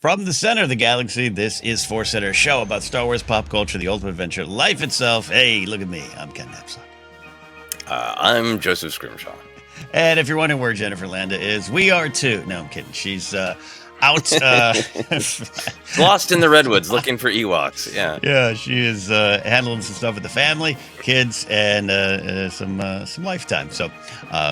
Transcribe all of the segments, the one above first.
From the center of the galaxy, this is ForceCenter, a show about Star Wars pop culture, the ultimate adventure, life itself. Hey, look at me. I'm Ken Napsok. I'm Joseph Scrimshaw. And if you're wondering where Jennifer Landa is, we are too. No, I'm kidding. She's out. Lost in the Redwoods looking for Ewoks. Yeah. Yeah, she is handling some stuff with the family, kids, and some lifetime. So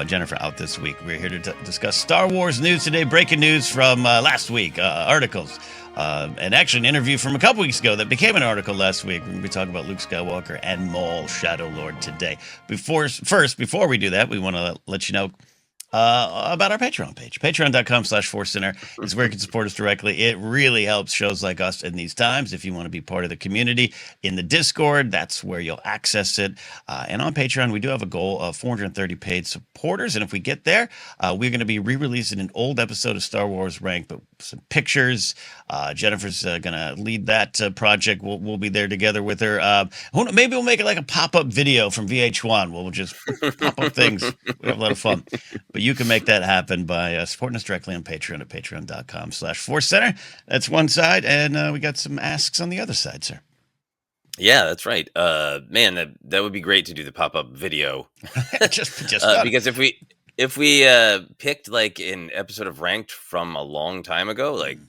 Jennifer out this week. We're here to discuss Star Wars news today. Breaking news from last week, articles. And actually an interview from a couple weeks ago that became an article last week. We're going to be talking about Luke Skywalker and Maul, Shadow Lord, today. Before we do that, we want to let you know about our Patreon page. Patreon.com/ForceCenter is where you can support us directly. It really helps shows like us in these times. If you want to be part of the community in the Discord, that's where you'll access it. And on Patreon, we do have a goal of 430 paid supporters. And if we get there, we're going to be re-releasing an old episode of Star Wars Rank, but some pictures. Jennifer's going to lead that project. We'll be there together with her. Maybe we'll make it like a pop-up video from VH1. We'll just pop up things. We have a lot of fun. But you can make that happen by supporting us directly on Patreon at patreon.com/ForceCenter. That's one side, and we got some asks on the other side, sir. Yeah, that's right. Man, that would be great to do the pop-up video. just because if we picked like an episode of Ranked from a long time ago, like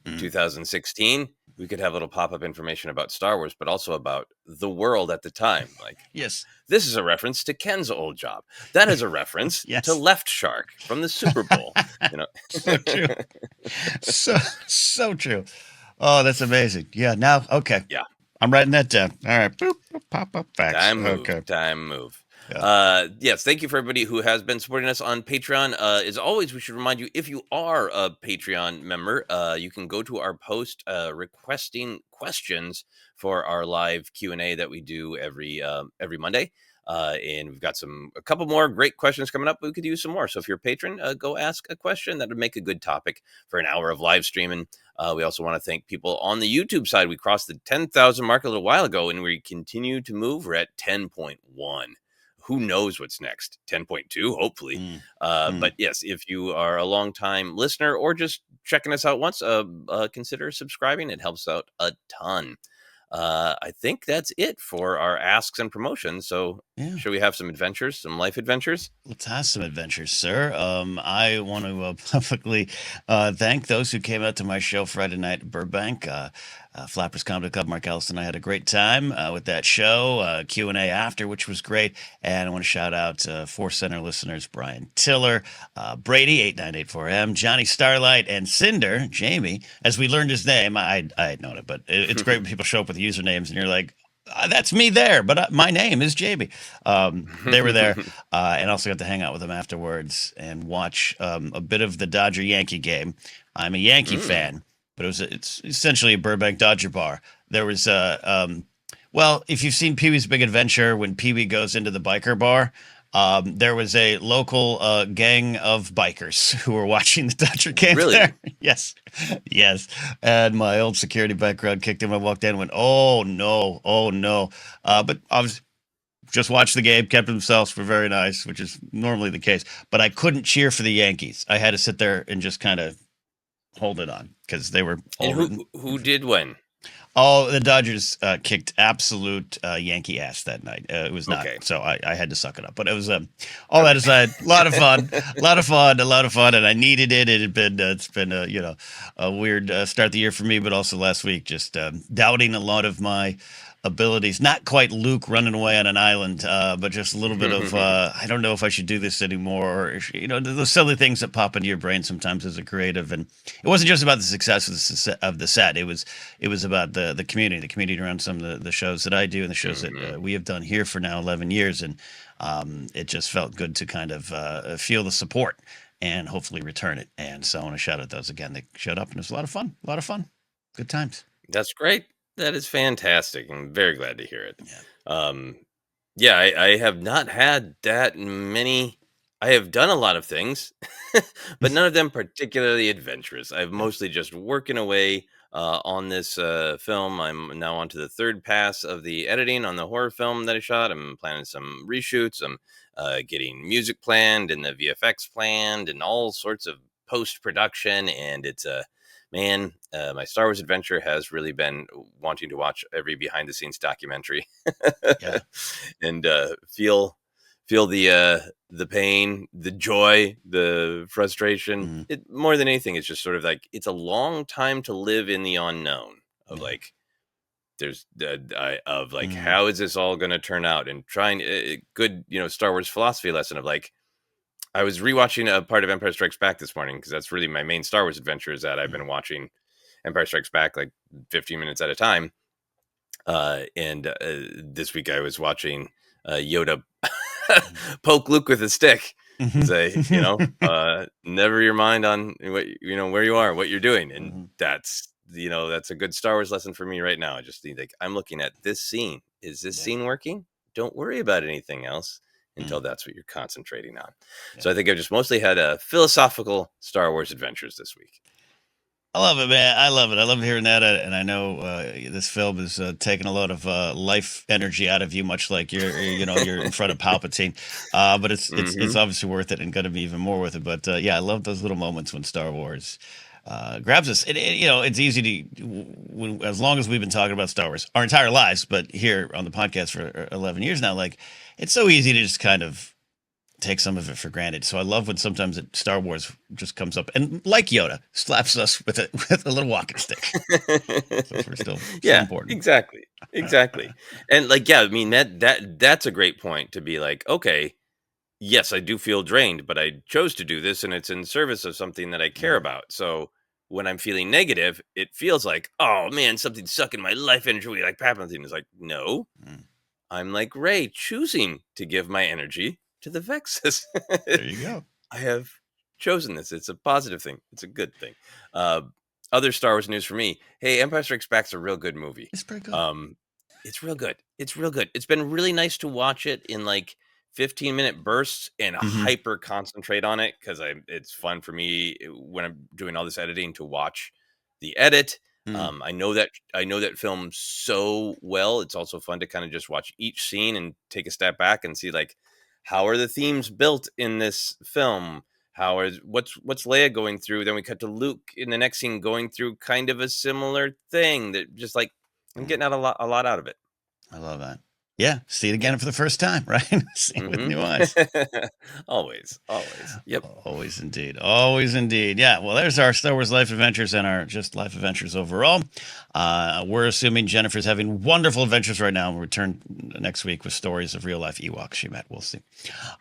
2016, we could have a little pop-up information about Star Wars, but also about the world at the time. Like, yes, this is a reference to Ken's old job. That is a reference to Left Shark from the Super Bowl. So true. So true. Oh, that's amazing. Yeah. Now, okay. Yeah. I'm writing that down. All right. Boop, pop-up facts. Time move. Yeah. Yes, thank you for everybody who has been supporting us on Patreon. As always, we should remind you, if you are a Patreon member, you can go to our post requesting questions for our live Q&A that we do every Monday. And we've got a couple more great questions coming up. We could use some more. So if you're a patron, go ask a question. That would make a good topic for an hour of live streaming. We also want to thank people on the YouTube side. We crossed the 10,000 mark a little while ago, and we continue to move. We're at 10.1. Who knows what's next? 10.2, hopefully. But yes, if you are a long-time listener or just checking us out once, consider subscribing. It helps out a ton. I think that's it for our asks and promotions. So should we have some adventures, some life adventures? Let's have some adventures, sir. I want to publicly thank those who came out to my show Friday night at Burbank. Flappers Comedy Club, Mark Ellis and I had a great time with that show, Q&A after, which was great. And I want to shout out ForceCenter listeners, Brian Tiller, Brady, 8984M, Johnny Starlight, and Cinder, Jamie. As we learned his name, I had known it, but it's great when people show up with usernames and you're like, that's me there, but my name is Jamie. They were there, and also got to hang out with them afterwards and watch a bit of the Dodger-Yankee game. I'm a Yankee fan. But it's essentially a Burbank Dodger bar. There was if you've seen Pee-wee's Big Adventure, when Pee-wee goes into the biker bar, there was a local gang of bikers who were watching the Dodger game there. Yes. And my old security background kicked in. I walked in and went, oh no. But obviously, just watched the game, kept themselves, were very nice, which is normally the case. But I couldn't cheer for the Yankees. I had to sit there and just kind of hold it on because they were. And who did win? Oh, the Dodgers kicked absolute Yankee ass that night. It was not, so I had to suck it up. But it was all that aside, a lot of fun, and I needed it. It's been a weird start the year for me, but also last week just doubting a lot of my abilities. Not quite Luke running away on an island, but just a little bit of I don't know if I should do this anymore. Or, those silly things that pop into your brain sometimes as a creative. And it wasn't just about the success of the set. It was about the community around some of the shows that I do and the shows that we have done here for now 11 years. And it just felt good to kind of feel the support and hopefully return it. And so I want to shout out those again. They showed up and it was a lot of fun. Good times. That's great. That is fantastic. I'm very glad to hear it. I have not had that many. I have done a lot of things, but none of them particularly adventurous. I've mostly just working away on this film. I'm now on to the third pass of the editing on the horror film that I shot. I'm planning some reshoots. I'm getting music planned and the VFX planned and all sorts of post-production. And it's man, my Star Wars adventure has really been wanting to watch every behind the scenes documentary Yeah. and feel the pain, the joy, the frustration. Hmm. It more than anything, it's just sort of like it's a long time to live in the unknown of Yeah. like there's of like Hmm. how is this all going to turn out and trying good Star Wars philosophy lesson of like I was rewatching a part of Empire Strikes Back this morning because that's really my main Star Wars adventure is that I've been watching Empire Strikes Back like 15 minutes at a time. And this week I was watching Yoda poke Luke with a stick and Hmm. say, never your mind on what where you are, what you're doing, and Hmm. that's a good Star Wars lesson for me right now. I just think like I'm looking at this scene. Is this Yeah. scene working? Don't worry about anything else Mm. until that's what you're concentrating on. Yeah. So I think I've just mostly had a philosophical Star Wars adventures this week. I love it, man. I love it. I love hearing that, and I know this film is taking a lot of life energy out of you, much like you're in front of Palpatine. But it's Hmm. obviously worth it, and going to be even more worth it. But yeah, I love those little moments when Star Wars grabs us. It's easy to as long as we've been talking about Star Wars our entire lives, but here on the podcast for 11 years now, like it's so easy to just kind of take some of it for granted. So I love when sometimes Star Wars just comes up and like Yoda slaps us with a with a little walking stick. So we're still Yeah, important. exactly. Exactly. And like, yeah, I mean that's a great point to be like, okay, yes, I do feel drained, but I chose to do this and it's in service of something that I care Mm, about. So when I'm feeling negative, it feels like, oh man, something's sucking my life energy. Like Palpatine is like, no, mm. I'm like Ray, choosing to give my energy to the Vexus. There you go. I have chosen this. It's a positive thing. It's a good thing. Uh, Other Star Wars news for me. Hey, Empire Strikes Back's a real good movie. It's pretty good. Um, it's real good. It's real good. It's been really nice to watch it in like 15-minute bursts and Hmm. hyper concentrate on it because it's fun for me when I'm doing all this editing to watch the edit. Mm, I know that film so well. It's also fun to kind of just watch each scene and take a step back and see like how are the themes built in this film? What's Leia going through? Then we cut to Luke in the next scene going through kind of a similar thing that just like I'm mm. getting out a lot out of it. I love that. Yeah, see it Yeah. again for the first time, right? See it with Hmm. new eyes. Always, always. Yep. Always indeed. Always indeed. Yeah. Well, there's our Star Wars life adventures and our just life adventures overall. We're assuming Jennifer's having wonderful adventures right now. We'll return next week with stories of real life Ewoks she met. We'll see.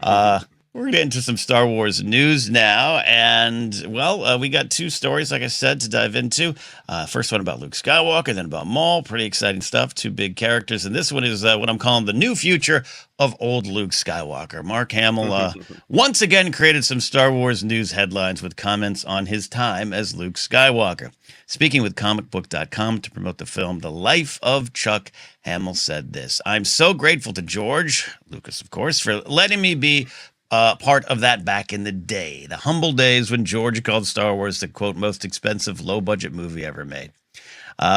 Uh, we're going to get into some Star Wars news now. And, well, we got two stories, like I said, to dive into. First one about Luke Skywalker, then about Maul. Pretty exciting stuff. Two big characters. And this one is what I'm calling the new future of old Luke Skywalker. Mark Hamill once again created some Star Wars news headlines with comments on his time as Luke Skywalker. Speaking with comicbook.com to promote the film The Life of Chuck, Hamill said this: "I'm so grateful to George, Lucas, of course, for letting me be part of that back in the day. The humble days when George called Star Wars the, quote, most expensive low budget movie ever made.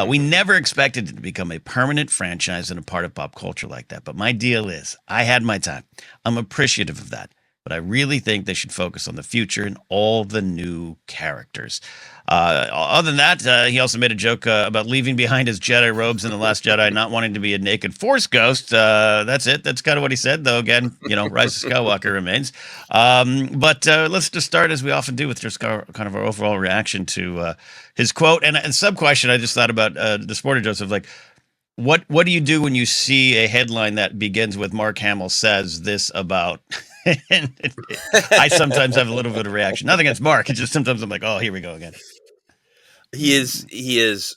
We never expected it to become a permanent franchise and a part of pop culture like that. But my deal is, I had my time. I'm appreciative of that. But I really think they should focus on the future and all the new characters." Other than that, he also made a joke about leaving behind his Jedi robes in The Last Jedi, not wanting to be a naked Force ghost. That's it. That's kind of what he said, though. Again, Rise of Skywalker remains. But let's just start, as we often do, with just kind of our overall reaction to his quote. And sub question I just thought about the Sporter Joseph, like, what do you do when you see a headline that begins with Mark Hamill says this about? And I sometimes have a little bit of reaction. Nothing against Mark. It's just sometimes I'm like, oh, here we go again. He is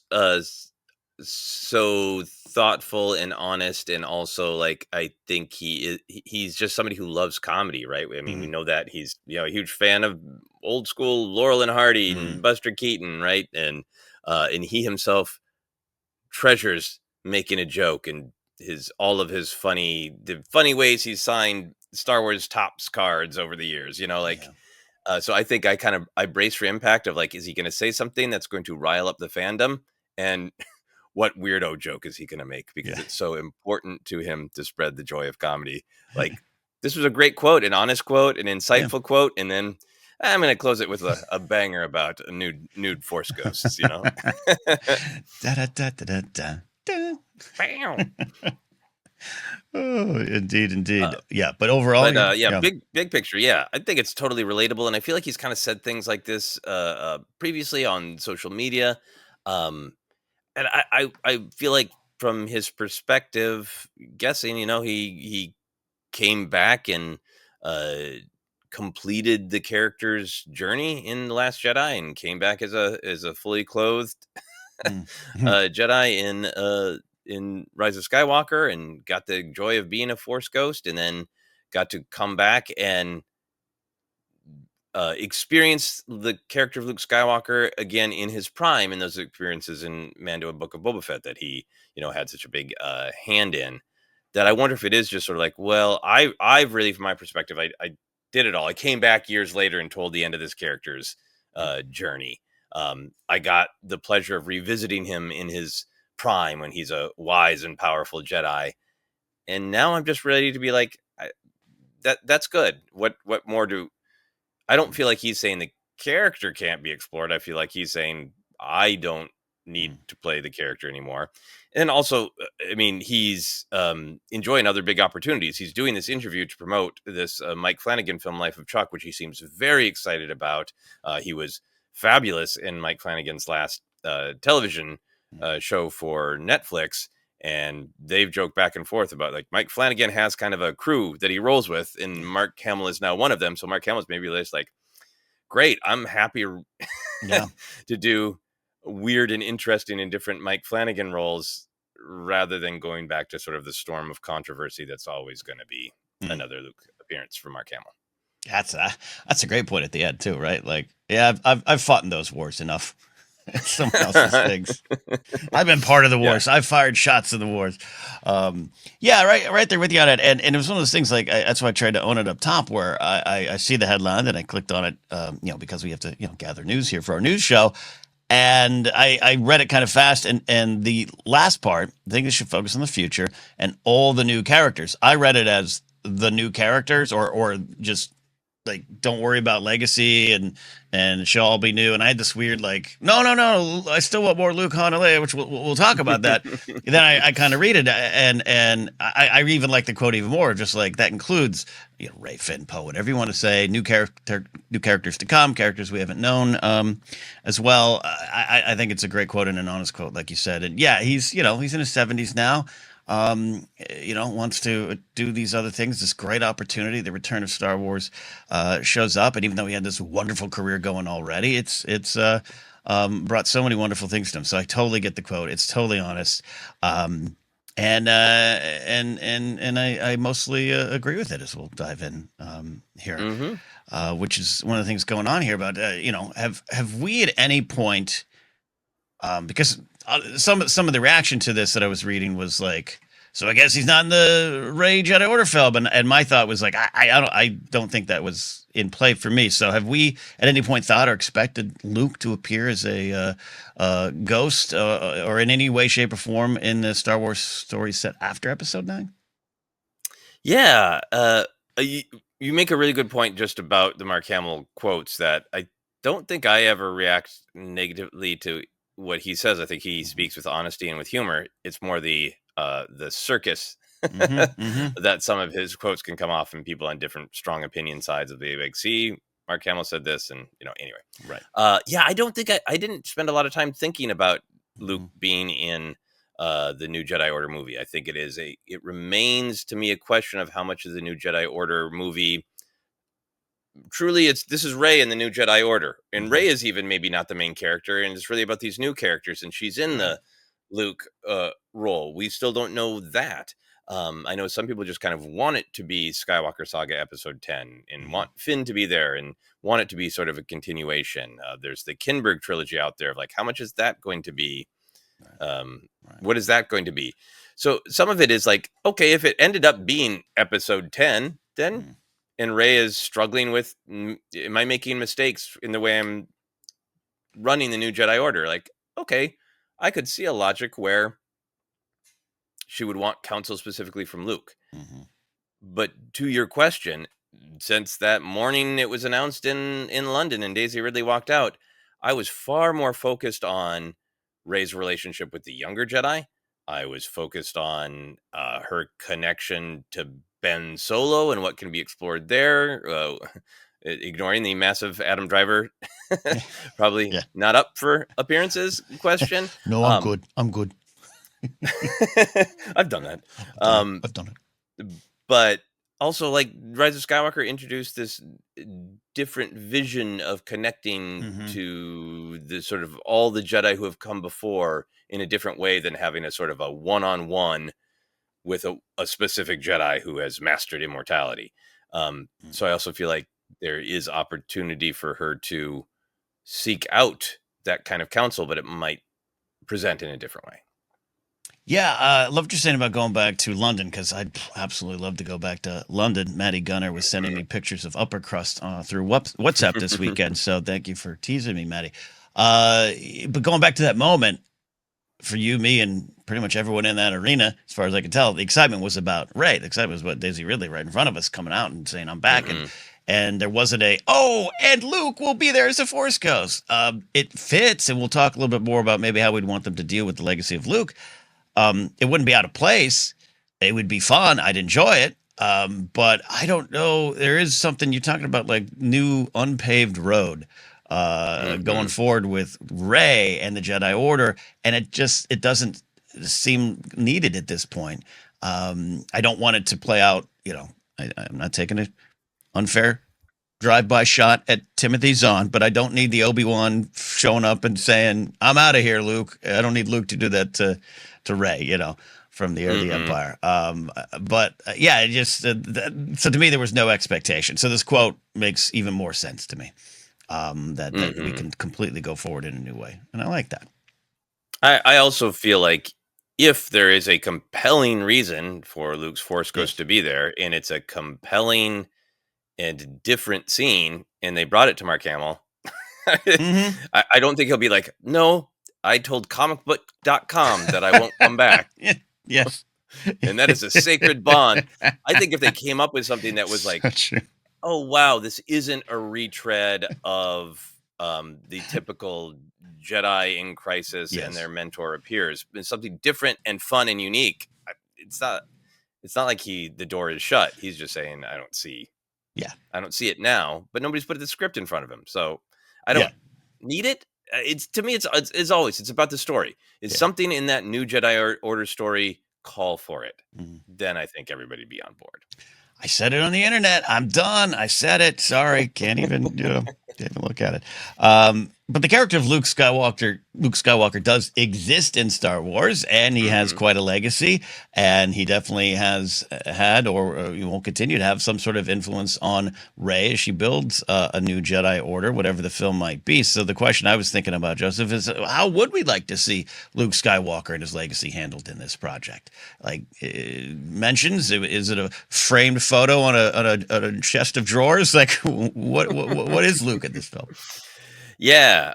so thoughtful and honest, and also like I think he's just somebody who loves comedy, right? I mean, we Mm, know that he's a huge fan of old school Laurel and Hardy mm, and Buster Keaton, right? And he himself treasures making a joke and his all of his funny ways he's signed Star Wars tops cards over the years, like yeah, so I think I brace for impact of like, is he going to say something that's going to rile up the fandom? And what weirdo joke is he going to make? Because yeah, it's so important to him to spread the joy of comedy. Like this was a great quote, an honest quote, an yeah. insightful quote. And then I'm going to close it with a banger about nude Force ghosts, you know? Da, da, da, da, da, da, da. Bam. Oh, indeed, indeed. Uh, Yeah, but overall, but yeah, yeah, yeah. big picture. Yeah, I think it's totally relatable, and I feel like he's kind of said things like this previously on social media. Um, and I feel like from his perspective, guessing, you know, he came back and uh, completed the character's journey in the Last Jedi, and came back as a fully clothed Mm. Mhm. Jedi in Rise of Skywalker, and got the joy of being a Force ghost, and then got to come back and experience the character of Luke Skywalker again in his prime, in those experiences in Mando and Book of Boba Fett that he, you know, had such a big hand in. That I wonder if it is just sort of like, well, I've really, from my perspective, I did it all. I came back years later and told the end of this character's journey. I got the pleasure of revisiting him in his prime when he's a wise and powerful Jedi, and now I'm just ready to be like, that's good. What more do I don't feel like he's saying the character can't be explored. I feel like he's saying I don't need Mm. to play the character anymore. And also, I mean, he's enjoying other big opportunities. He's doing this interview to promote this Mike Flanagan film, Life of Chuck, which he seems very excited about. He was fabulous in Mike Flanagan's last television Mm. show for Netflix. And they've joked back and forth about, like, Mike Flanagan has kind of a crew that he rolls with, and Mark Hamill is now one of them. So Mark Hamill's maybe just like, great, I'm happy Yeah. to do weird and interesting and different Mike Flanagan roles, rather than going back to sort of the storm of controversy that's always going to be Mm. another Luke appearance for Mark Hamill. That's a great point at the end too, right? Like, yeah, I've fought in those wars enough. It's someone else's things. I've been part of the Yeah. wars. I've fired shots in the wars. Yeah, right there with you on it. And it was one of those things. Like that's why I tried to own it up top, where I see the headline and I clicked on it. Because we have to gather news here for our news show, and I read it kind of fast. And the last part, I think they should focus on the future and all the new characters. I read it as the new characters, or just like, don't worry about legacy and it shall all be new. And I had this weird like, no, I still want more Luke, Han, and Leia, which we'll talk about that. And then I kind of read it, and I even like the quote even more, just like that includes Ray, Finn, Poe, whatever you want to say, new characters to come, characters we haven't known as well. I think it's a great quote and an honest quote, like you said. And yeah, he's he's in his 70s now. Wants to do these other things. This great opportunity, the return of Star Wars, shows up, and even though he had this wonderful career going already, it's brought so many wonderful things to him. So I totally get the quote. It's totally honest, and I mostly agree with it. As we'll dive in here, Hmm. which is one of the things going on here. But have we at any point, because some of the reaction to this that I was reading was like, so I guess he's not in the Rey Jedi Order film, and my thought was like, I don't think that was in play for me. So have we at any point thought or expected Luke to appear as a ghost, or in any way, shape, or form in the Star Wars story set after Episode 9? Yeah. You make a really good point just about the Mark Hamill quotes, that I don't think I ever react negatively to what he says. I think he Mm-hmm. speaks with honesty and with humor. It's more the circus Mm-hmm. Mm-hmm. that some of his quotes can come off, and people on different strong opinion sides of the, like, see, Mark Hamill said this, and anyway. Right. Yeah, I don't think I didn't spend a lot of time thinking about Luke Mm-hmm. being in the new Jedi Order movie. I think it remains to me a question of how much of the new Jedi Order movie truly this is Rey in the new Jedi Order, and Mm-hmm. Rey is even maybe not the main character, and it's really about these new characters, and she's in Right. the Luke role. We still don't know that. I know some people just kind of want it to be Skywalker Saga Episode 10, and Mm-hmm. want Finn to be there, and want it to be sort of a continuation. There's the Kinberg trilogy out there of, like, how much is that going to be? Right. Um, Right. what is that going to be? So some of it is like, okay, if it ended up being Episode 10, then, Mm-hmm. and Ray is struggling with, am I making mistakes in the way I'm running the new Jedi Order? Like, okay, I could see a logic where she would want counsel specifically from Luke. Mm-hmm. But to your question, since that morning it was announced in London and Daisy Ridley walked out, I was far more focused on Rey's relationship with the younger Jedi. I was focused on her connection to Ben Solo and what can be explored there. Ignoring the massive Adam Driver, Yeah. probably Yeah. not up for appearances question. No, I'm good. I'm good. I've done that. I've done it. Um, I've done it. but also, like, Rise of Skywalker introduced this different vision of connecting Mm-hmm. to the sort of all the Jedi who have come before in a different way than having a sort of a one-on-one with a specific Jedi who has mastered immortality. So I also feel like there is opportunity for her to seek out that kind of counsel, but it might present in a different way. Yeah, I love what you're saying about going back to London because I'd absolutely love to go back to London. Maddie Gunner was sending me pictures of upper crust through WhatsApp this weekend, so thank you for teasing me, Maddie. But going back to that moment, for you, me, and pretty much everyone in that arena, as far as I can tell, the excitement was about Ray. The excitement was about Daisy Ridley right in front of us coming out and saying, I'm back. Mhm. And there wasn't and Luke will be there as the Force goes. It fits, and we'll talk a little bit more about maybe how we'd want them to deal with the legacy of Luke. It wouldn't be out of place. It would be fun. I'd enjoy it. But I don't know. There is something you're talking about, like new unpaved road going Mhm. forward with Rey and the Jedi Order, and it doesn't seem needed at this point. I don't want it to play out. I'm not taking an unfair drive-by shot at Timothy Zahn, but I don't need the Obi-Wan showing up and saying, "I'm out of here, Luke." I don't need Luke to do that to Rey, from the Heir of the Mhm. Empire. But yeah, it just so to me there was no expectation. So this quote makes even more sense to me. That we Mhm. can completely go forward in a new way, and I like that. I also feel like if there is a compelling reason for Luke's Force Ghost Yes. to be there, and it's a compelling and different scene, and they brought it to Mark Hamill, Mm-hmm. I don't think he'll be like, no, I told comicbook.com that I won't come back. Yes. And that is a sacred bond. I think if they came up with something that was like, So true. oh wow, this isn't a retread of the typical Jedi in crisis and Yes. their mentor appears. It's something different and fun and unique. It's not. It's not like the door is shut. He's just saying, Yeah. I don't see it now. But nobody's put the script in front of him, so I don't Yeah. need it. It's to me, it's always it's about the story. Is Yeah. something in that new Jedi Order story call for it? Mhm. Then I think everybody'd be on board. I said it on the internet. I'm done. I said it. Sorry, can't even can't even look at it. But the character of Luke Skywalker does exist in Star Wars, and he has Hmm. quite a legacy. And he definitely has had, or he will continue to have, some sort of influence on Rey as she builds a new Jedi Order, whatever the film might be. So the question I was thinking about, Joseph, is how would we like to see Luke Skywalker and his legacy handled in this project? Like mentions, is it a framed photo on a chest of drawers? Like what is Luke in this film? Yeah.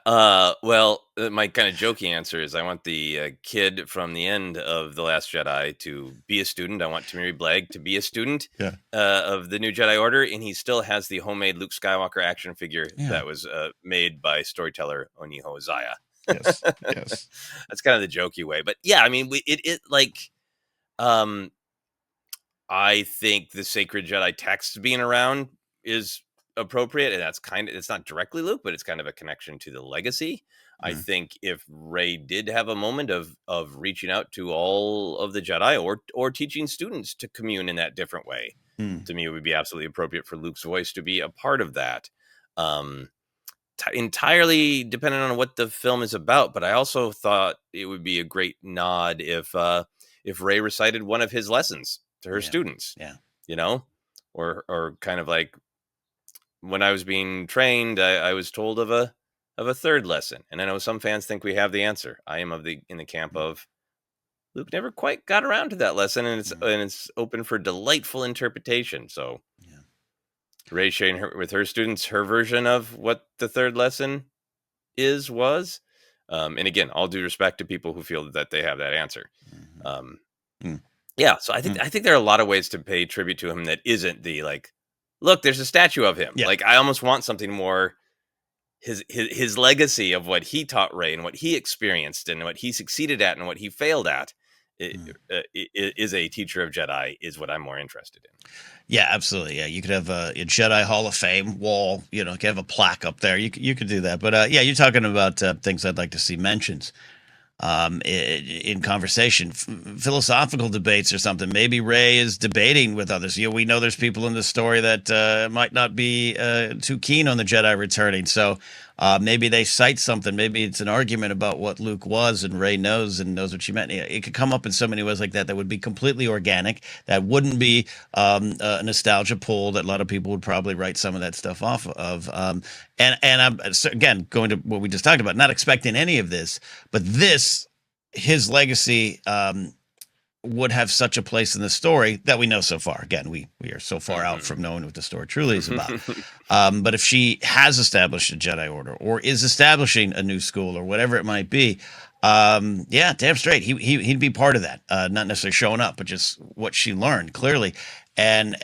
Well, my kind of jokey answer is I want the kid from the end of The Last Jedi to be a student. I want Tamiri Blegg to be a student Yeah, of the New Jedi Order, and he still has the homemade Luke Skywalker action figure yeah, that was made by storyteller Oniho Zaya. yes, yes, That's kind of the jokey way, but yeah, I mean, it like um, I think the sacred Jedi text being around is appropriate, and that's kind of it's not directly Luke, but it's kind of a connection to the legacy. I mm, think if Rey did have a moment of reaching out to all of the Jedi or teaching students to commune in that different way, mm, to me it would be absolutely appropriate for Luke's voice to be a part of that. Um, Entirely dependent on what the film is about, but I also thought it would be a great nod if Ray recited one of his lessons to her yeah, students, yeah, you know, or kind of like when I was being trained, I was told of a third lesson, and I know some fans think we have the answer. I am of the in the camp mm, of Luke never quite got around to that lesson, and mm, it's open for delightful interpretation. So yeah, Ray sharing with her students her version of what the third lesson was. And again, all due respect to people who feel that they have that answer. mhm, Um, mm, yeah, so I think mm, I think there are a lot of ways to pay tribute to him that isn't the like. look, there's a statue of him. Yeah. Like, I almost want something more. His legacy of what he taught Ray and what he experienced and what he succeeded at and what he failed at Mm. is a teacher of Jedi is what I'm more interested in. Yeah, absolutely. Yeah, you could have a Jedi Hall of Fame wall. You know, you could have a plaque up there. You could do that. But yeah, you're talking about things I'd like to see mentions in conversation, philosophical debates or something. Maybe Ray is debating with others. You know, we know there's people in the story that might not be too keen on the Jedi returning. So maybe they cite something. Maybe it's an argument about what Luke was, and Ray knows and knows what she meant. It could come up in so many ways like that. That would be completely organic. That wouldn't be a nostalgia pull that a lot of people would probably write some of that stuff off of. And I'm again going to what we just talked about. Not expecting any of this, but his legacy would have such a place in the story that we know so far. Again, we are so far out from knowing what the story truly is about. But if she has established a Jedi Order or is establishing a new school or whatever it might be, yeah, damn straight, he'd be part of that. Not necessarily showing up, but just what she learned clearly. And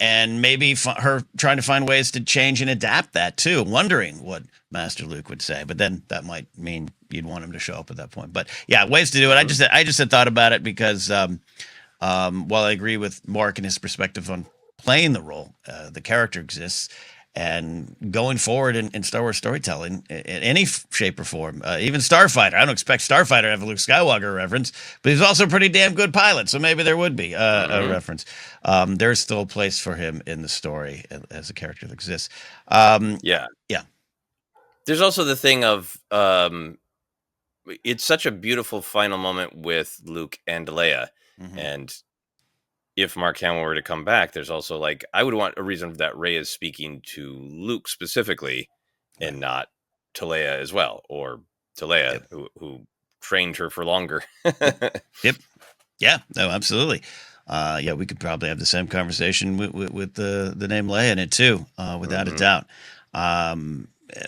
maybe her trying to find ways to change and adapt that too, wondering what Master Luke would say. But then that might mean you'd want him to show up at that point. But yeah, ways to do it. I just had thought about it because while I agree with Mark and his perspective on playing the role, the character exists. And going forward in Star Wars storytelling, in any shape or form, even Starfighter. I don't expect Starfighter to have a Luke Skywalker reference, but he's also a pretty damn good pilot, so maybe there would be a reference. There's still a place for him in the story as a character that exists. Yeah. Yeah. There's also the thing of it's such a beautiful final moment with Luke and Leia. Mm-hmm. And if Mark Hamill were to come back, there's also like, I would want a reason that Rey is speaking to Luke specifically and not to Leia as well, or to Leia, Yep. who trained her for longer. Yep. Yeah, no, absolutely. Yeah, we could probably have the same conversation with the name Leia in it too, without a doubt.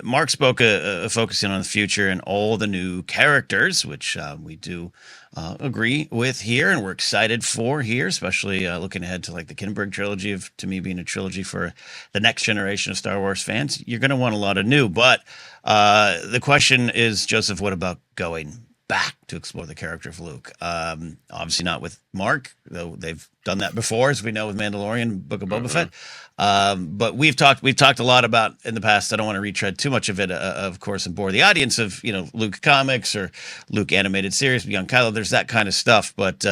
Mark spoke focusing on the future and all the new characters, which we do agree with here, and we're excited for here, especially looking ahead to like the Kinberg trilogy of, to me, being a trilogy for the next generation of Star Wars fans. You're going to want a lot of new, but the question is, Joseph, what about going back to explore the character of Luke? Obviously not with Mark, though they've done that before, as we know with Mandalorian, Book of Boba Fett. But we've talked a lot about in the past. I don't want to retread too much of it, of course, and bore the audience of Luke comics or Luke animated series, Beyond Kylo. There's that kind of stuff, but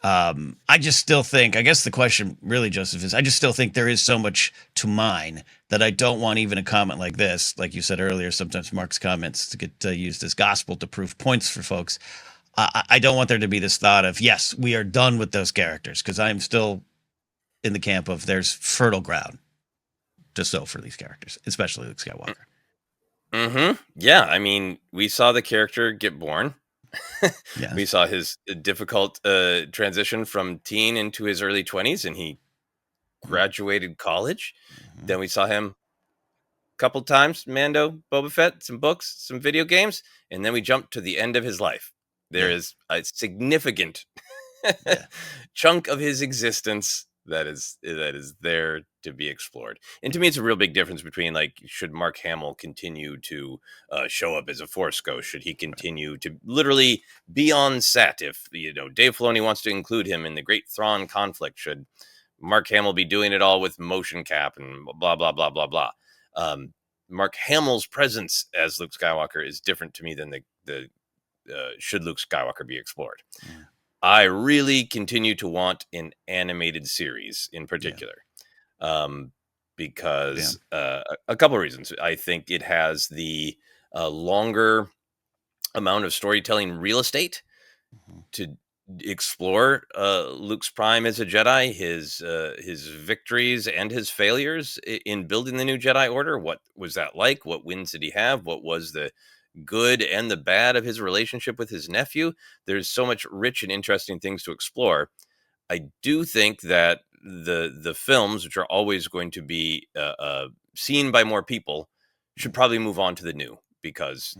I just still think, I guess the question really, Joseph, is I just still think there is so much to mine that I don't want even a comment like this, like you said earlier, sometimes Mark's comments to get used as gospel to prove points for folks. I don't want there to be this thought of, yes, we are done with those characters, because I'm still in the camp of there's fertile ground to sow for these characters, especially Luke Skywalker. Yeah, I mean, we saw the character get born. Yes. We saw his difficult transition from teen into his early 20s, and he graduated college. Then we saw him a couple times, Mando, Boba Fett, some books, some video games, and then we jumped to the end of his life. There is a significant chunk of his existence that is there to be explored. And to me, it's a real big difference between, like, should Mark Hamill continue to show up as a Force ghost? Should he continue to literally be on set? If Dave Filoni wants to include him in the Great Thrawn conflict, should Mark Hamill be doing it all with motion cap and blah blah blah blah blah? Mark Hamill's presence as Luke Skywalker is different to me than the should Luke Skywalker be explored. I really continue to want an animated series in particular, because a couple of reasons. I think it has the longer amount of storytelling real estate to explore Luke's prime as a Jedi, his victories and his failures in building the new Jedi Order. What was that like? What wins did he have? What was the good and the bad of his relationship with his nephew? There's so much rich and interesting things to explore. I do think that the films, which are always going to be seen by more people, should probably move on to the new, because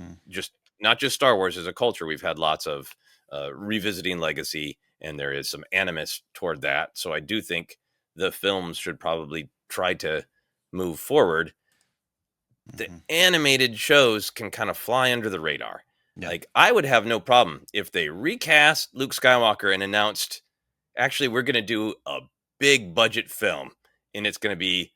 not just Star Wars as a culture, we've had lots of revisiting legacy, and there is some animus toward that. So I do think the films should probably try to move forward, the Mm-hmm. animated shows can kind of fly under the radar. Yeah. Like, I would have no problem if they recast Luke Skywalker and announced, actually, we're going to do a big budget film, and it's going to be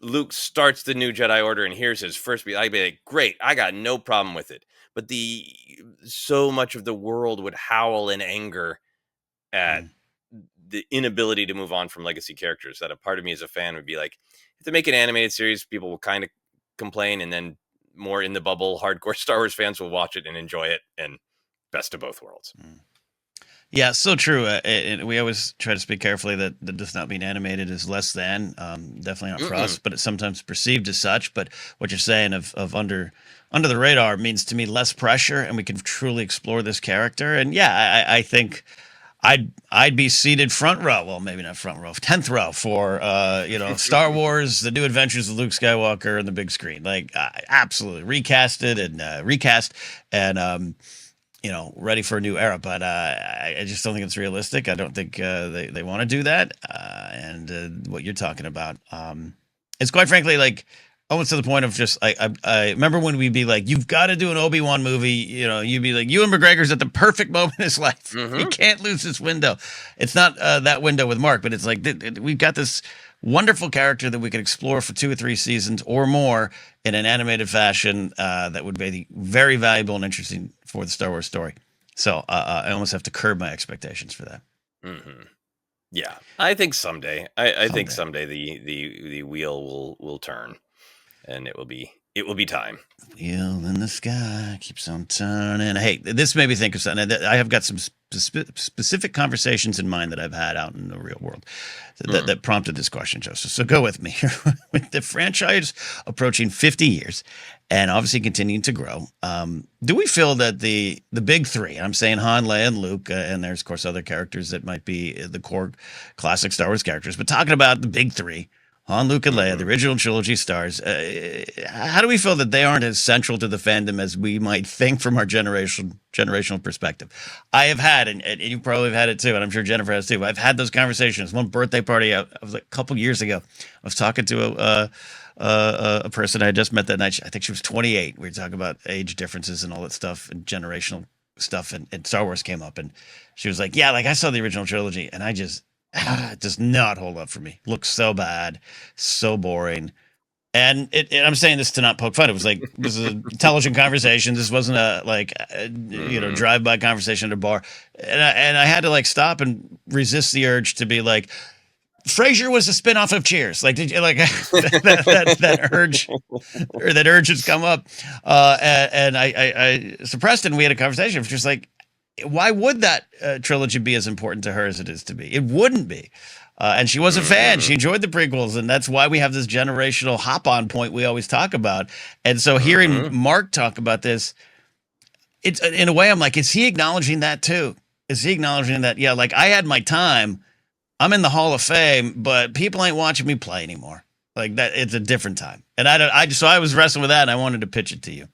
Luke starts the new Jedi Order, and here's his first beat. I'd be like, great, I got no problem with it. But so much of the world would howl in anger at Mm. the inability to move on from legacy characters, that a part of me as a fan would be like, if they make an animated series, people will kind of complain, and then more in the bubble hardcore Star Wars fans will watch it and enjoy it, and best of both worlds. Mm. Yeah, so true. And we always try to speak carefully that does not mean animated is less than. Definitely not for us, but it's sometimes perceived as such. But what you're saying of under the radar means to me less pressure, and we can truly explore this character. And yeah, I think I'd be seated front row. Well, maybe not front row, 10th row for Star Wars: The New Adventures of Luke Skywalker on the big screen. Like absolutely recast it and recast and. Ready for a new era. But I just don't think it's realistic. I don't think they want to do that. And what you're talking about, it's quite frankly like almost to the point of just I remember when we'd be like, you've got to do an Obi-Wan movie. You'd be like, Ewan McGregor's at the perfect moment in his life. He can't lose this window. It's not that window with Mark, but it's like we've got this wonderful character that we could explore for 2 or 3 seasons or more in an animated fashion that would be very valuable and interesting for the Star Wars story. So I almost have to curb my expectations for that. Mm-hmm. Yeah, I think someday. I think someday the wheel will turn, and it will be time. Wheel in the sky keeps on turning. Hey, this made me think of something. I have got some specific conversations in mind that I've had out in the real world that prompted this question, Joseph. So go with me here. With the franchise approaching 50 years and obviously continuing to grow, do we feel that the big three, and I'm saying Han, Leia, and Luke, and there's, of course, other characters that might be the core classic Star Wars characters, but talking about the big three, Han, Luke, and Leia, the original trilogy stars. How do we feel that they aren't as central to the fandom as we might think from our generational perspective? I have had, and you probably have had it too, and I'm sure Jennifer has too. I've had those conversations. One birthday party, I was like a couple years ago. I was talking to a person I had just met that night. I think she was 28. We were talking about age differences and all that stuff and generational stuff, and Star Wars came up, and she was like, "Yeah, like I saw the original trilogy, and it does not hold up for me. Looks so bad, so boring." And I'm saying this to not poke fun. It was like, this is an intelligent conversation. This wasn't a drive-by conversation at a bar. And I had to like stop and resist the urge to be like, Frasier was a spinoff of Cheers. Like, did you like that urge, or that urge has come up? And I suppressed it, and we had a conversation. It was just like, why would that trilogy be as important to her as it is to me? It wouldn't be. And she was a fan. She enjoyed the prequels. And that's why we have this generational hop-on point we always talk about. And so hearing Mark talk about this, it's in a way, I'm like, is he acknowledging that too? Is he acknowledging that, yeah, like I had my time. I'm in the Hall of Fame, but people ain't watching me play anymore. Like that, it's a different time. And so I was wrestling with that, and I wanted to pitch it to you.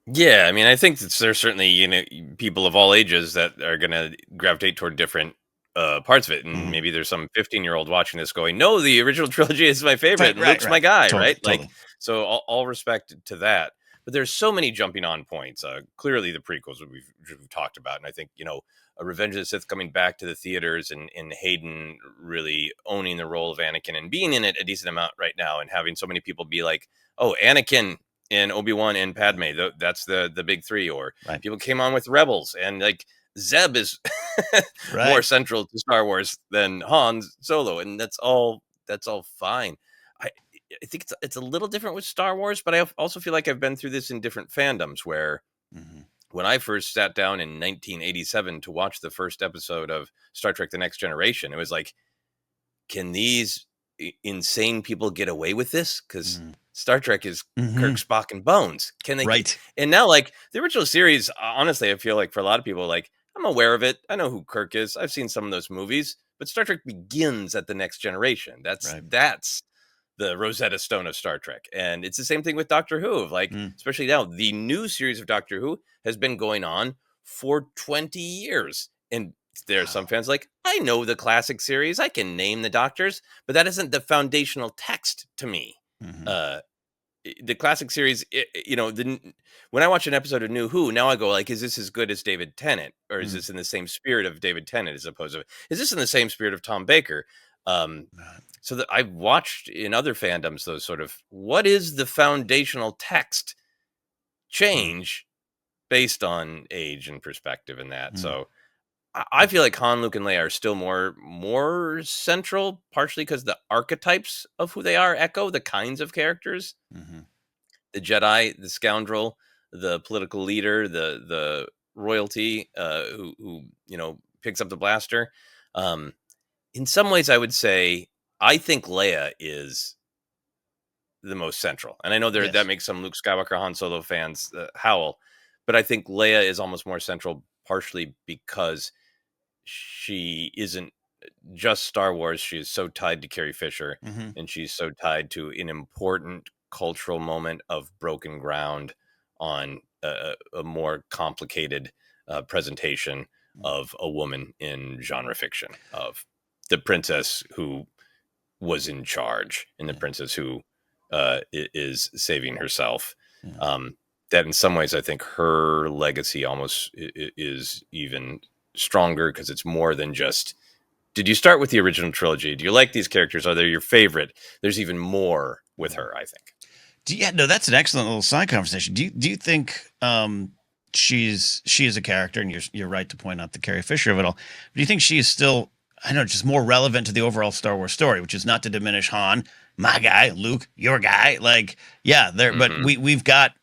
Yeah, I mean, I think that there's certainly people of all ages that are going to gravitate toward different parts of it, and maybe there's some 15-year-old watching this going, "No, the original trilogy is my favorite. Right, Luke's my guy," totally, right? totally. Like, so all respect to that. But there's so many jumping on points. Clearly, the prequels that we've talked about, and I think Revenge of the Sith coming back to the theaters, and Hayden really owning the role of Anakin and being in it a decent amount right now, and having so many people be like, "Oh, Anakin." And Obi-Wan and Padme, that's the big three. Or people came on with Rebels, and like Zeb is more central to Star Wars than Han's Solo, and that's all fine. I think it's a little different with Star Wars, but I also feel like I've been through this in different fandoms where when I first sat down in 1987 to watch the first episode of Star Trek: The Next Generation, it was like, can these insane people get away with this? Because Star Trek is Kirk, Spock, and Bones. Can they? Right. And now, like the original series, honestly, I feel like for a lot of people, like I'm aware of it. I know who Kirk is. I've seen some of those movies. But Star Trek begins at the Next Generation. That's the Rosetta Stone of Star Trek, and it's the same thing with Doctor Who. Like, especially now, the new series of Doctor Who has been going on for 20 years, and there are some fans like, I know the classic series, I can name the doctors, but that isn't the foundational text to me. Mm-hmm. The classic series, when I watch an episode of New Who, now I go like, is this as good as David Tennant, or is this in the same spirit of David Tennant as opposed to, is this in the same spirit of Tom Baker? So that I've watched in other fandoms those sort of, what is the foundational text change based on age and perspective and that. So I feel like Han, Luke, and Leia are still more central, partially because the archetypes of who they are echo the kinds of characters. Mm-hmm. The Jedi, the scoundrel, the political leader, the royalty, who picks up the blaster. In some ways, I would say I think Leia is the most central, and I know Yes. that makes some Luke Skywalker, Han Solo fans howl, but I think Leia is almost more central, partially because she isn't just Star Wars. She is so tied to Carrie Fisher, Mm-hmm. and she's so tied to an important cultural moment of broken ground on a more complicated presentation of a woman in genre fiction, of the princess who was in charge and the princess who is saving herself. That in some ways, I think her legacy almost is even stronger because it's more than just, did you start with the original trilogy? Do you like these characters? Are they your favorite? There's even more with her, I think. No, that's an excellent little side conversation. Do you think she is a character, and you're right to point out the Carrie Fisher of it all. Do you think she is still, I don't know, just more relevant to the overall Star Wars story, which is not to diminish Han, my guy, Luke, your guy. Like, yeah, there, but we've got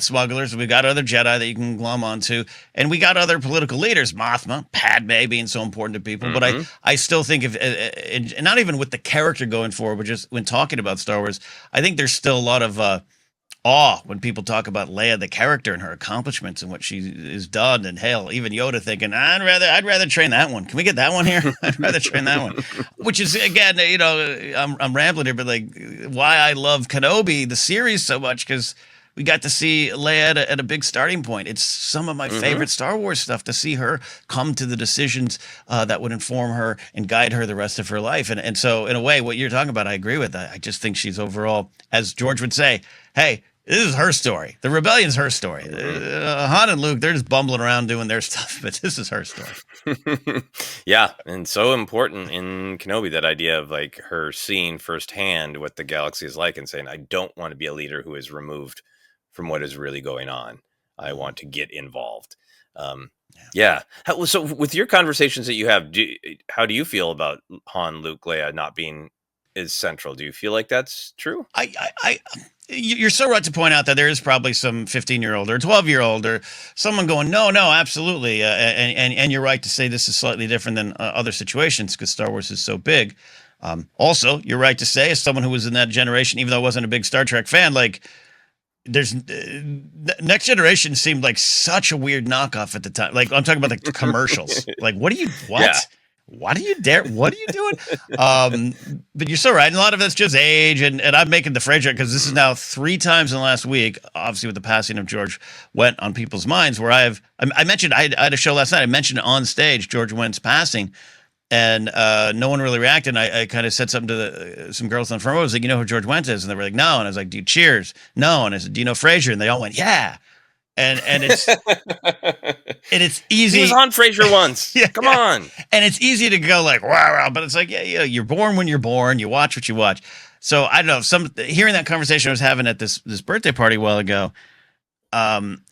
smugglers, we've got other Jedi that you can glom onto, and we got other political leaders, Mothma, Padme being so important to people. But I still think and not even with the character going forward, but just when talking about Star Wars, I think there's still a lot of awe when people talk about Leia, the character, and her accomplishments and what she has done. And hell, even Yoda thinking, I'd rather train that one. Can we get that one here? I'd rather train that one. Which is, again, I'm rambling here, but like why I love Kenobi, the series, so much, because we got to see Leia at a big starting point. It's some of my favorite Star Wars stuff, to see her come to the decisions that would inform her and guide her the rest of her life. And so, in a way, what you're talking about, I agree with. I just think she's overall, as George would say, hey, this is her story. The rebellion's her story. Han and Luke, they're just bumbling around doing their stuff, but this is her story. Yeah, and so important in Kenobi, that idea of like her seeing firsthand what the galaxy is like and saying, I don't want to be a leader who is removed from what is really going on. I want to get involved. Yeah. So with your conversations that you have, how do you feel about Han, Luke, Leia not being as central? Do you feel like that's true? You're so right to point out that there is probably some 15-year-old or 12-year-old or someone going, no, absolutely. And you're right to say this is slightly different than other situations because Star Wars is so big. Also, you're right to say, as someone who was in that generation, even though I wasn't a big Star Trek fan, like, there's Next Generation seemed like such a weird knockoff at the time. Like, I'm talking about the commercials. Like, what? Yeah. What are you doing? But you're so right. And a lot of it's just age. And I'm making the Frasier, because this is now 3 times in the last week, obviously with the passing of George Wendt on people's minds, where I mentioned, I had a show last night. I mentioned on stage George Wendt's passing, and no one really reacted. And I kind of said something to some girls on the front row. I was like, you know who George Wendt is? And they were like, no. And I was like, do you Cheers? No. And I said, do you know Frasier? And they all went, yeah. And it's it's easy. He was on Frasier once. Come on. And it's easy to go like, wow, but it's like, yeah, you're born when you're born. You watch what you watch. So I don't know. Hearing that conversation I was having at this birthday party a while ago,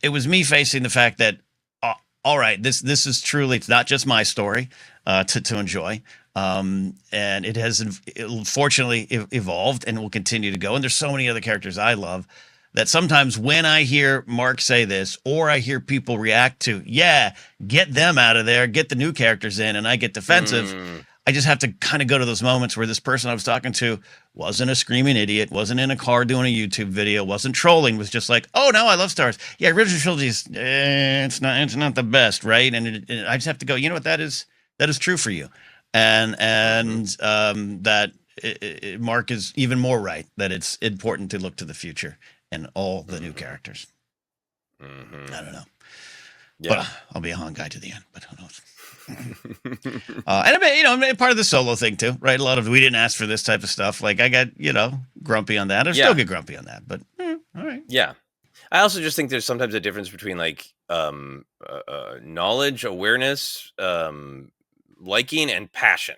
it was me facing the fact that, all right, this is truly, it's not just my story to enjoy. And it has fortunately evolved and will continue to go. And there's so many other characters I love, that sometimes when I hear Mark say this, or I hear people react to, yeah, get them out of there, get the new characters in, and I get defensive, I just have to kind of go to those moments where this person I was talking to wasn't a screaming idiot, wasn't in a car doing a YouTube video, wasn't trolling, was just like, oh, no, I love Star Wars. Yeah, original trilogy is, it's not the best, right? And I just have to go, you know what, that is true for you. And that Mark is even more right, that it's important to look to the future and all the new characters. I don't know. Yeah. But I'll be a Han guy to the end, but who knows? And I mean, part of the solo thing too, right? A lot of we didn't ask for this type of stuff. Like I got, grumpy on that. I still Yeah, get grumpy on that, but all right. yeah. I also just think there's sometimes a difference between like knowledge, awareness, liking, and passion.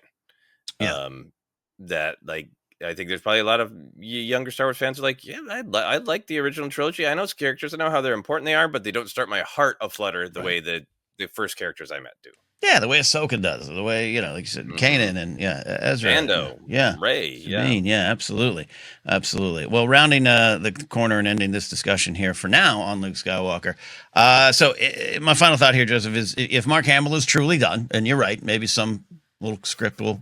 Yeah, Um, that like I think there's probably a lot of younger Star Wars fans who are like, yeah, I like the original trilogy. I know its characters, I know how they're important they are, but they don't start my heart aflutter the right. way that the first characters I met do. Yeah, the way Ahsoka does, the way like you said, Hmm. Kanan and Ezra, Mando, yeah, Ray, yeah. Sabine, yeah, absolutely, absolutely. Well, rounding the corner and ending this discussion here for now on Luke Skywalker. So my final thought here, Joseph, is if Mark Hamill is truly done, and you're right, maybe some little script will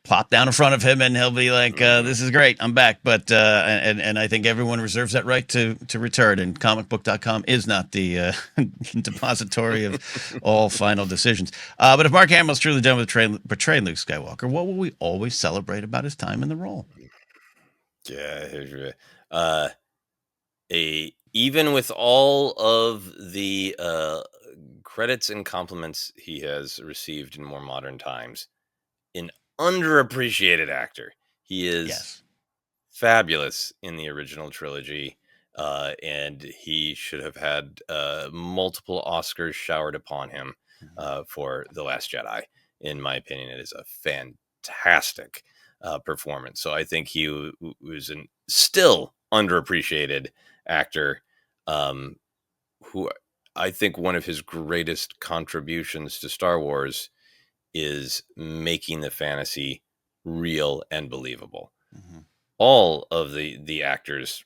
plop down in front of him and he'll be like, Hmm. this is great, I'm back. But and I think everyone reserves that right to return, and comicbook.com is not the depository of all final decisions. But if Mark Hamill's truly done with portraying Luke Skywalker, what will we always celebrate about his time in the role? Yeah, uh, even with all of the credits and compliments he has received in more modern times, an underappreciated actor. He is Yes. fabulous in the original trilogy, and he should have had multiple Oscars showered upon him for The Last Jedi. In my opinion, it is a fantastic performance. So I think he was an still underappreciated actor, um, who I think one of his greatest contributions to Star Wars is making the fantasy real and believable. Hmm. All of the actors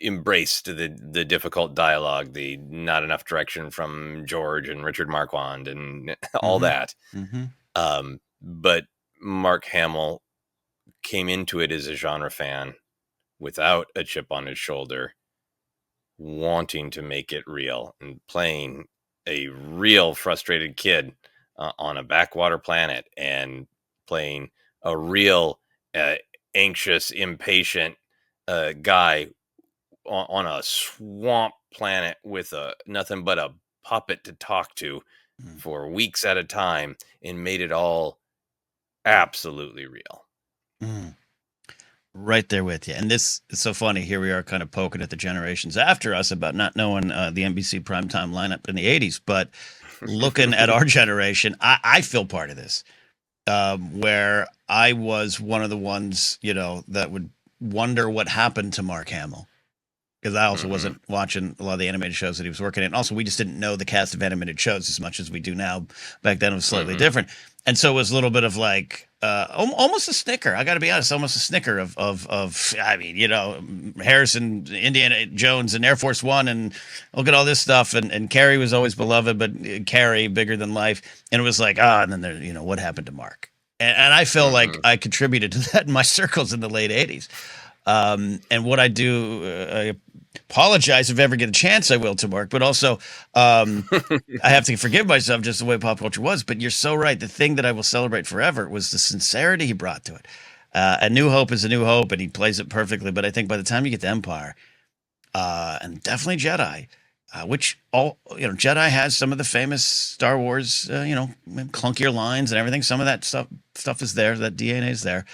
embraced the difficult dialogue, the not enough direction from George and Richard Marquand and all Hmm. that. Hmm. But Mark Hamill came into it as a genre fan without a chip on his shoulder, wanting to make it real and playing a real frustrated kid on a backwater planet and playing a real uh, anxious, impatient guy on a swamp planet with a nothing but a puppet to talk to for weeks at a time and made it all absolutely real. Hmm. Right there with you. And this is so funny. Here we are kind of poking at the generations after us about not knowing the NBC primetime lineup in the 80s. But looking at our generation, I feel part of this, where I was one of the ones, that would wonder what happened to Mark Hamill. Because I also Hmm. wasn't watching a lot of the animated shows that he was working in. Also, we just didn't know the cast of animated shows as much as we do now. Back then, it was slightly Hmm. different, and so it was a little bit of like almost a snicker. I got to be honest, almost a snicker of. I mean, Harrison, Indiana Jones, and Air Force One, and look at all this stuff. And Carrie was always beloved, but Carrie bigger than life, and it was like and then there, what happened to Mark? And I feel like Hmm. I contributed to that in my circles in the late '80s. And what I do, I apologize if I ever get a chance, I will to Mark, but also I have to forgive myself just the way pop culture was. But you're so right. The thing that I will celebrate forever was the sincerity he brought to it. A New Hope is a New Hope, and he plays it perfectly. But I think by the time you get to Empire, and definitely Jedi, which all Jedi has some of the famous Star Wars, clunkier lines and everything. Some of that stuff is there. That DNA is there.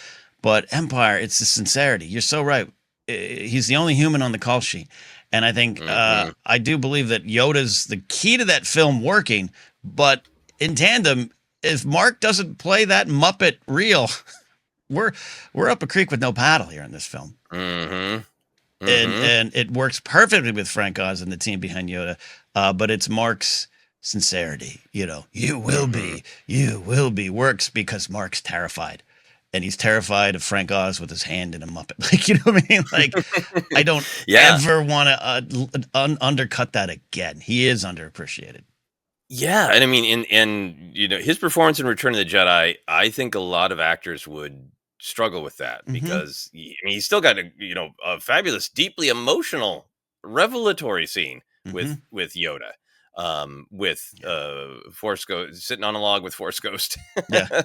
But Empire, it's the sincerity. You're so right. He's the only human on the call sheet, and I think Hmm. I do believe that Yoda's the key to that film working. But in tandem, if Mark doesn't play that Muppet real, we're we're up a creek with no paddle here in this film. Hmm. and Hmm. and it works perfectly with Frank Oz and the team behind Yoda. But it's Mark's sincerity. Hmm. You will be works because Mark's terrified, and he's terrified of Frank Oz with his hand in a Muppet. Like what I mean? Like I don't Yeah. ever want to undercut that again. He is underappreciated. Yeah, and I mean, his performance in Return of the Jedi, I think a lot of actors would struggle with that Mm-hmm. because he's still got a fabulous, deeply emotional, revelatory scene Mm-hmm. with Yoda, with Yeah. Force Ghost sitting on a log with Force Ghost, Yeah.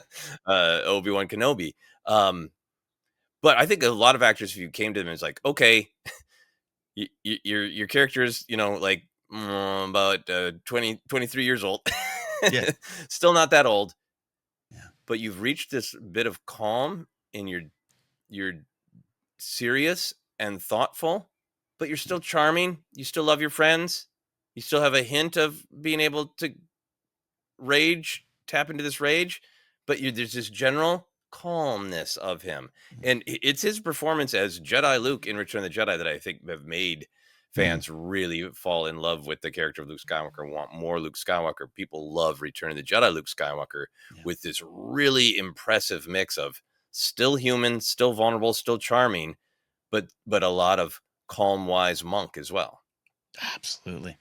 Obi-Wan Kenobi. Um, but I think a lot of actors, if you came to them, it's like, okay, your character is like about 20, 23 years old. Yeah. Still not that old, Yeah. but you've reached this bit of calm, and you're serious and thoughtful, but you're still charming. You still love your friends. You still have a hint of being able to tap into this rage, but there's this general calmness of him. And it's his performance as Jedi Luke in Return of the Jedi that I think have made Mm. fans really fall in love with the character of Luke Skywalker, want more Luke Skywalker. People love Return of the Jedi Luke Skywalker Yeah. with this really impressive mix of still human, still vulnerable, still charming, but a lot of calm, wise monk as well. Absolutely.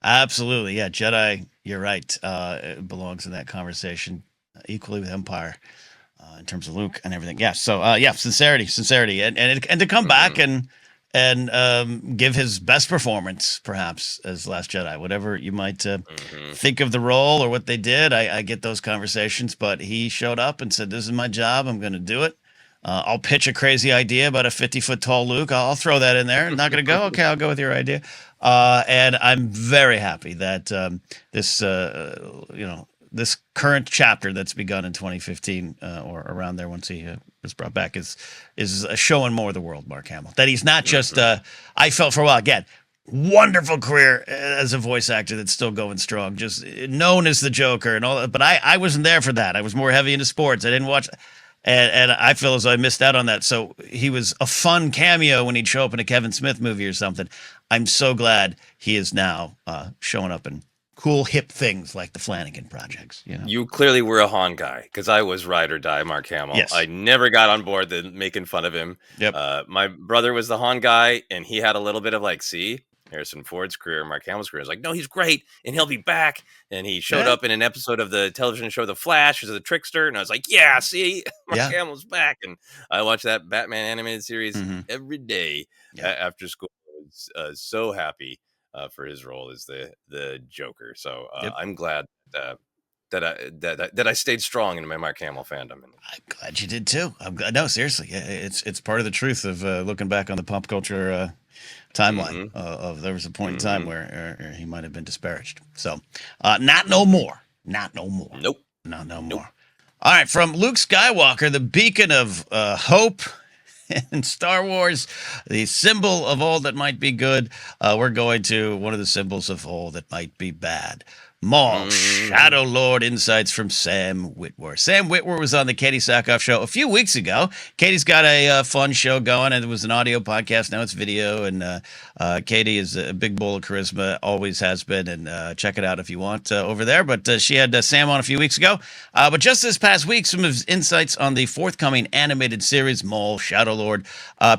Absolutely. Yeah. Jedi, you're right. It belongs in that conversation equally with Empire. In terms of Luke and everything. Yeah. So yeah, sincerity, and to come back Hmm. and give his best performance, perhaps as Last Jedi, whatever you might Hmm. think of the role or what they did. I get those conversations, but he showed up and said, "This is my job. I'm going to do it." I'll pitch a crazy idea about a 50-foot tall Luke. I'll throw that in there. Not going to go. Okay, I'll go with your idea. And I'm very happy that this, this current chapter that's begun in 2015 or around there once he was brought back is showing more of the world, Mark Hamill. That he's not just. Hmm. I felt for a while again. Wonderful career as a voice actor that's still going strong, just known as the Joker and all that. But I wasn't there for that. I was more heavy into sports. I didn't watch, and I feel as though I missed out on that. So he was a fun cameo when he'd show up in a Kevin Smith movie or something. I'm so glad he is now showing up in cool hip things like the Flanagan projects. You know. You clearly were a Han guy, because I was ride or die Mark Hamill. I Yes. never got on board the making fun of him. Yep. My brother was the Han guy, and he had a little bit of like, see, Harrison Ford's career, Mark Hamill's career. I was like, no, he's great, and he'll be back. And he showed Yeah. up in an episode of the television show The Flash as a trickster, and I was like, yeah, see, Mark Yeah. Hamill's back. And I watched that Batman animated series Mm-hmm. every day Yeah. after school. I was so happy for his role as the Joker. So Yep. I'm glad that I stayed strong in my Mark Hamill fandom. I'm glad you did too. I'm glad. No, seriously, it's part of the truth of looking back on the pop culture timeline Hmm. of there was a point in time Hmm. where he might have been disparaged. So, not no more. Not no more. Nope. Not no Nope. more. All right, from Luke Skywalker, the beacon of hope in Star Wars, the symbol of all that might be good, we're going to one of the symbols of all that might be bad. Maul, Hmm. Shadow Lord insights from Sam Witwer. Sam Witwer was on the Katie Sackhoff show a few weeks ago. Katie's got a fun show going, and it was an audio podcast. Now it's video, and Katie is a big bowl of charisma, always has been, and check it out if you want over there. But she had Sam on a few weeks ago. But just this past week, some of his insights on the forthcoming animated series, Maul, Shadow Lord,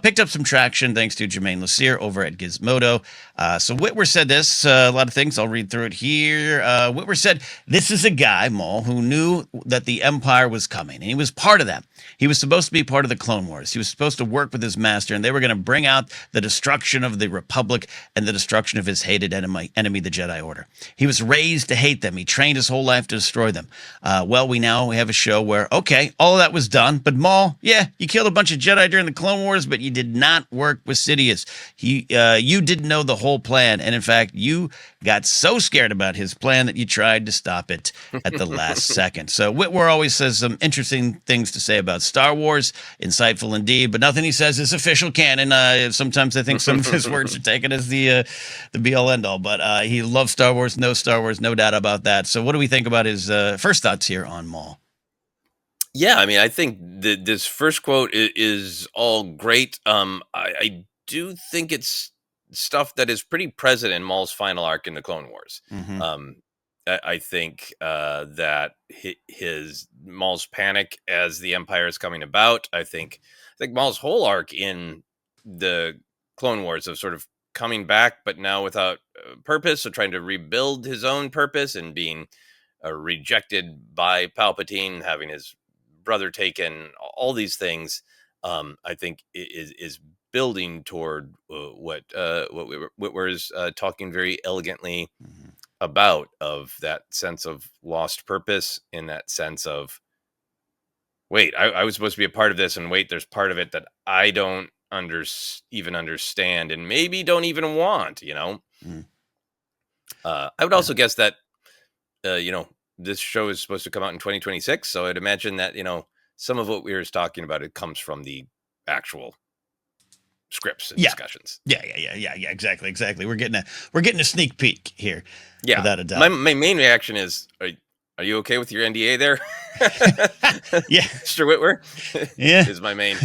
picked up some traction thanks to Jermaine Lassire over at Gizmodo. So Witwer said this, a lot of things. I'll read through it here. Witwer said, this is a guy, Maul, who knew that the Empire was coming, and he was part of that. He was supposed to be part of the Clone Wars. He was supposed to work with his master, and they were going to bring out the destruction of the Republic and the destruction of his hated enemy, the Jedi Order. He was raised to hate them. He trained his whole life to destroy them. Well, we have a show where, okay, all of that was done, but Maul, yeah, you killed a bunch of Jedi during the Clone Wars, but you did not work with Sidious. You didn't know the whole plan, and in fact, you got so scared about his plan that you tried to stop it at the last second. So Witwer always says some interesting things to say about Star Wars, insightful indeed, but nothing he says is official canon. Sometimes I think some of his words are taken as the be-all end-all, but he loves Star Wars, no doubt about that. So what do we think about his first thoughts here on Maul? Yeah, I mean, I think this first quote is all great. I do think it's stuff that is pretty present in Maul's final arc in the Clone Wars. Mm-hmm. Um, I think that his Maul's panic as the Empire is coming about. I think Maul's whole arc in the Clone Wars of sort of coming back, but now without purpose, so trying to rebuild his own purpose and being rejected by Palpatine, having his brother taken, all these things. I think is building toward what Whitwer is talking very elegantly Mm-hmm. about, of that sense of lost purpose, in that sense of, wait, I was supposed to be a part of this, and wait, there's part of it that I don't even understand, and maybe don't even want. Mm-hmm. I would Yeah. also guess that, you know, this show is supposed to come out in 2026, so I'd imagine that some of what we were talking about, it comes from the actual scripts and Yeah. discussions. Yeah. Exactly. We're getting a sneak peek here, Yeah, without a doubt. my main reaction is, are you okay with your NDA there, Yeah. Mr. Witwer? Yeah. Is my main.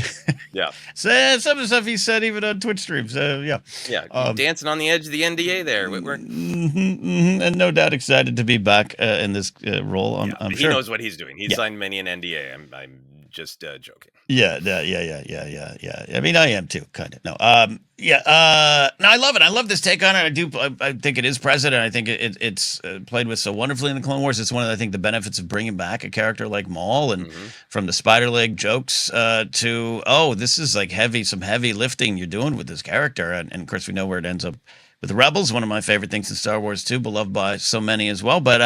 Yeah. So some of the stuff he said even on Twitch streams. Yeah. Yeah, you dancing on the edge of the NDA there, Witwer. And no doubt excited to be back in this role. I'm He sure. knows what he's doing. He's Yeah. signed many an NDA. I'm just joking. Yeah. I mean, I am too, kind of. No. No, I love it. I love this take on it. I think it is present. I think it's played with so wonderfully in the Clone Wars. It's one of, I think, the benefits of bringing back a character like Maul, and from the spider leg jokes to, oh, this is like some heavy lifting you're doing with this character, and of course we know where it ends up with the Rebels. One of my favorite things in Star Wars too, beloved by so many as well. But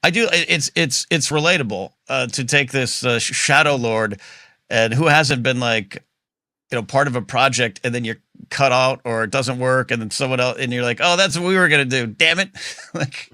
I do. It's relatable to take this Shadow Lord, and who hasn't been like, part of a project, and then you're cut out or it doesn't work, and then someone else, and you're like, oh, that's what we were gonna do. Damn it! Like,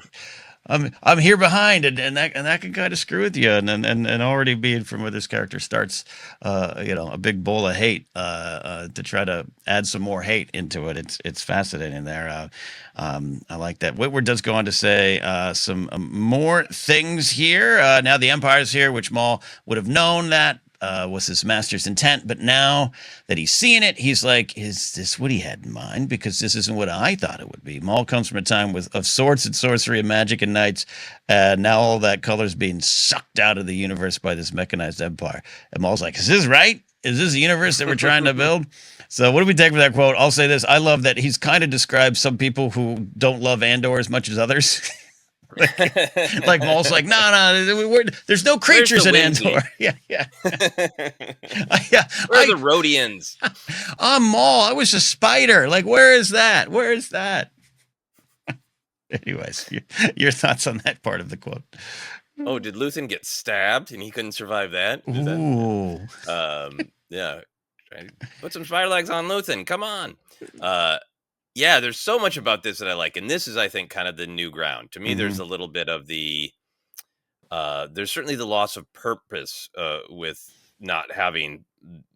I'm here behind, and that can kind of screw with you, and already being from where this character starts, a big bowl of hate, to try to add some more hate into it. It's fascinating there. I like that. Whitwer does go on to say some more things here. Now the Empire's here, which Maul would have known that was his master's intent, but now that he's seeing it, he's like, is this what he had in mind? Because this isn't what I thought it would be. Maul comes from a time of swords and sorcery and magic and knights, and now all that color's being sucked out of the universe by this mechanized empire. And Maul's like, is this right? Is this the universe that we're trying to build? So what do we take from that quote? I'll say this. I love that he's kind of described some people who don't love Andor as much as others. like Maul's like, no, there's no creatures in Andor. Yeah. Where are the Rhodians? I'm Maul. I was a spider. Like, where is that? Anyways, your thoughts on that part of the quote? Oh, did Luthen get stabbed and he couldn't survive that? Ooh. Yeah. Put some spider legs on Luthen. Come on. Yeah, there's so much about this that I like. And this is, I think, kind of the new ground. To me, there's a little bit of there's certainly the loss of purpose with not having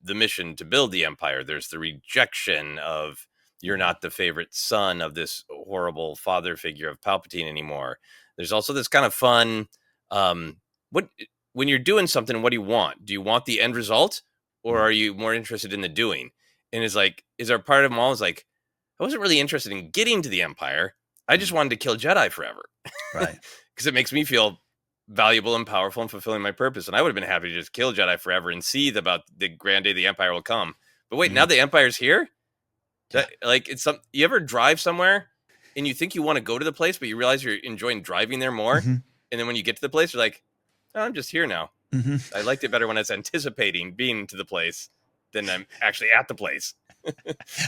the mission to build the Empire. There's the rejection of, you're not the favorite son of this horrible father figure of Palpatine anymore. There's also this kind of fun, when you're doing something, what do you want? Do you want the end result, or are you more interested in the doing? And it's like, is our part of Maul is like, I wasn't really interested in getting to the Empire. I just wanted to kill Jedi forever. Right. Because it makes me feel valuable and powerful and fulfilling my purpose. And I would have been happy to just kill Jedi forever and see about the grand day the Empire will come. But wait, now the Empire's here? Like, you ever drive somewhere and you think you want to go to the place, but you realize you're enjoying driving there more? And then when you get to the place, you're like, oh, I'm just here now. I liked it better when I was anticipating being to the place than I'm actually at the place.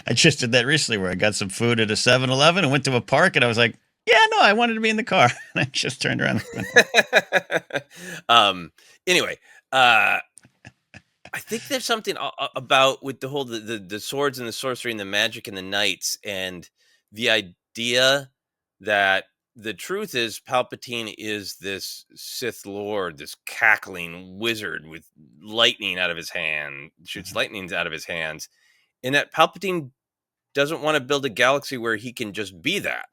I just did that recently where I got some food at a 7-Eleven and went to a park, and I was like, yeah, no, I wanted to be in the car. And I just turned around. Anyway, I think there's something about with the whole the swords and the sorcery and the magic and the knights, and the idea that the truth is Palpatine is this Sith Lord, this cackling wizard with lightning out of his hand, shoots lightnings out of his hands, and that Palpatine doesn't want to build a galaxy where he can just be that.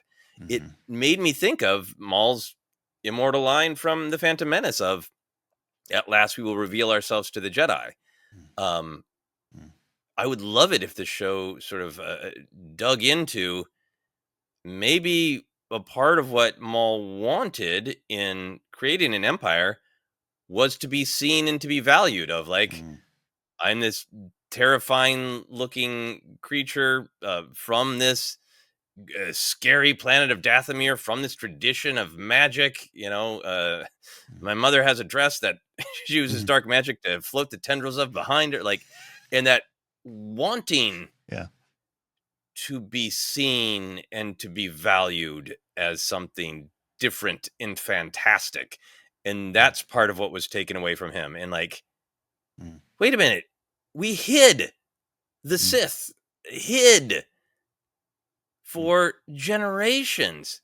It made me think of Maul's immortal line from The Phantom Menace of, at last we will reveal ourselves to the Jedi. I would love it if the show sort of dug into maybe a part of what Maul wanted in creating an empire was to be seen and to be valued, of like, I'm this terrifying looking creature from this scary planet of Dathomir, from this tradition of magic. My mother has a dress that she uses dark magic to float the tendrils of behind her, like, and that wanting to be seen and to be valued as something different and fantastic. And that's part of what was taken away from him. And like, wait a minute, we hid the Sith, hid for generations.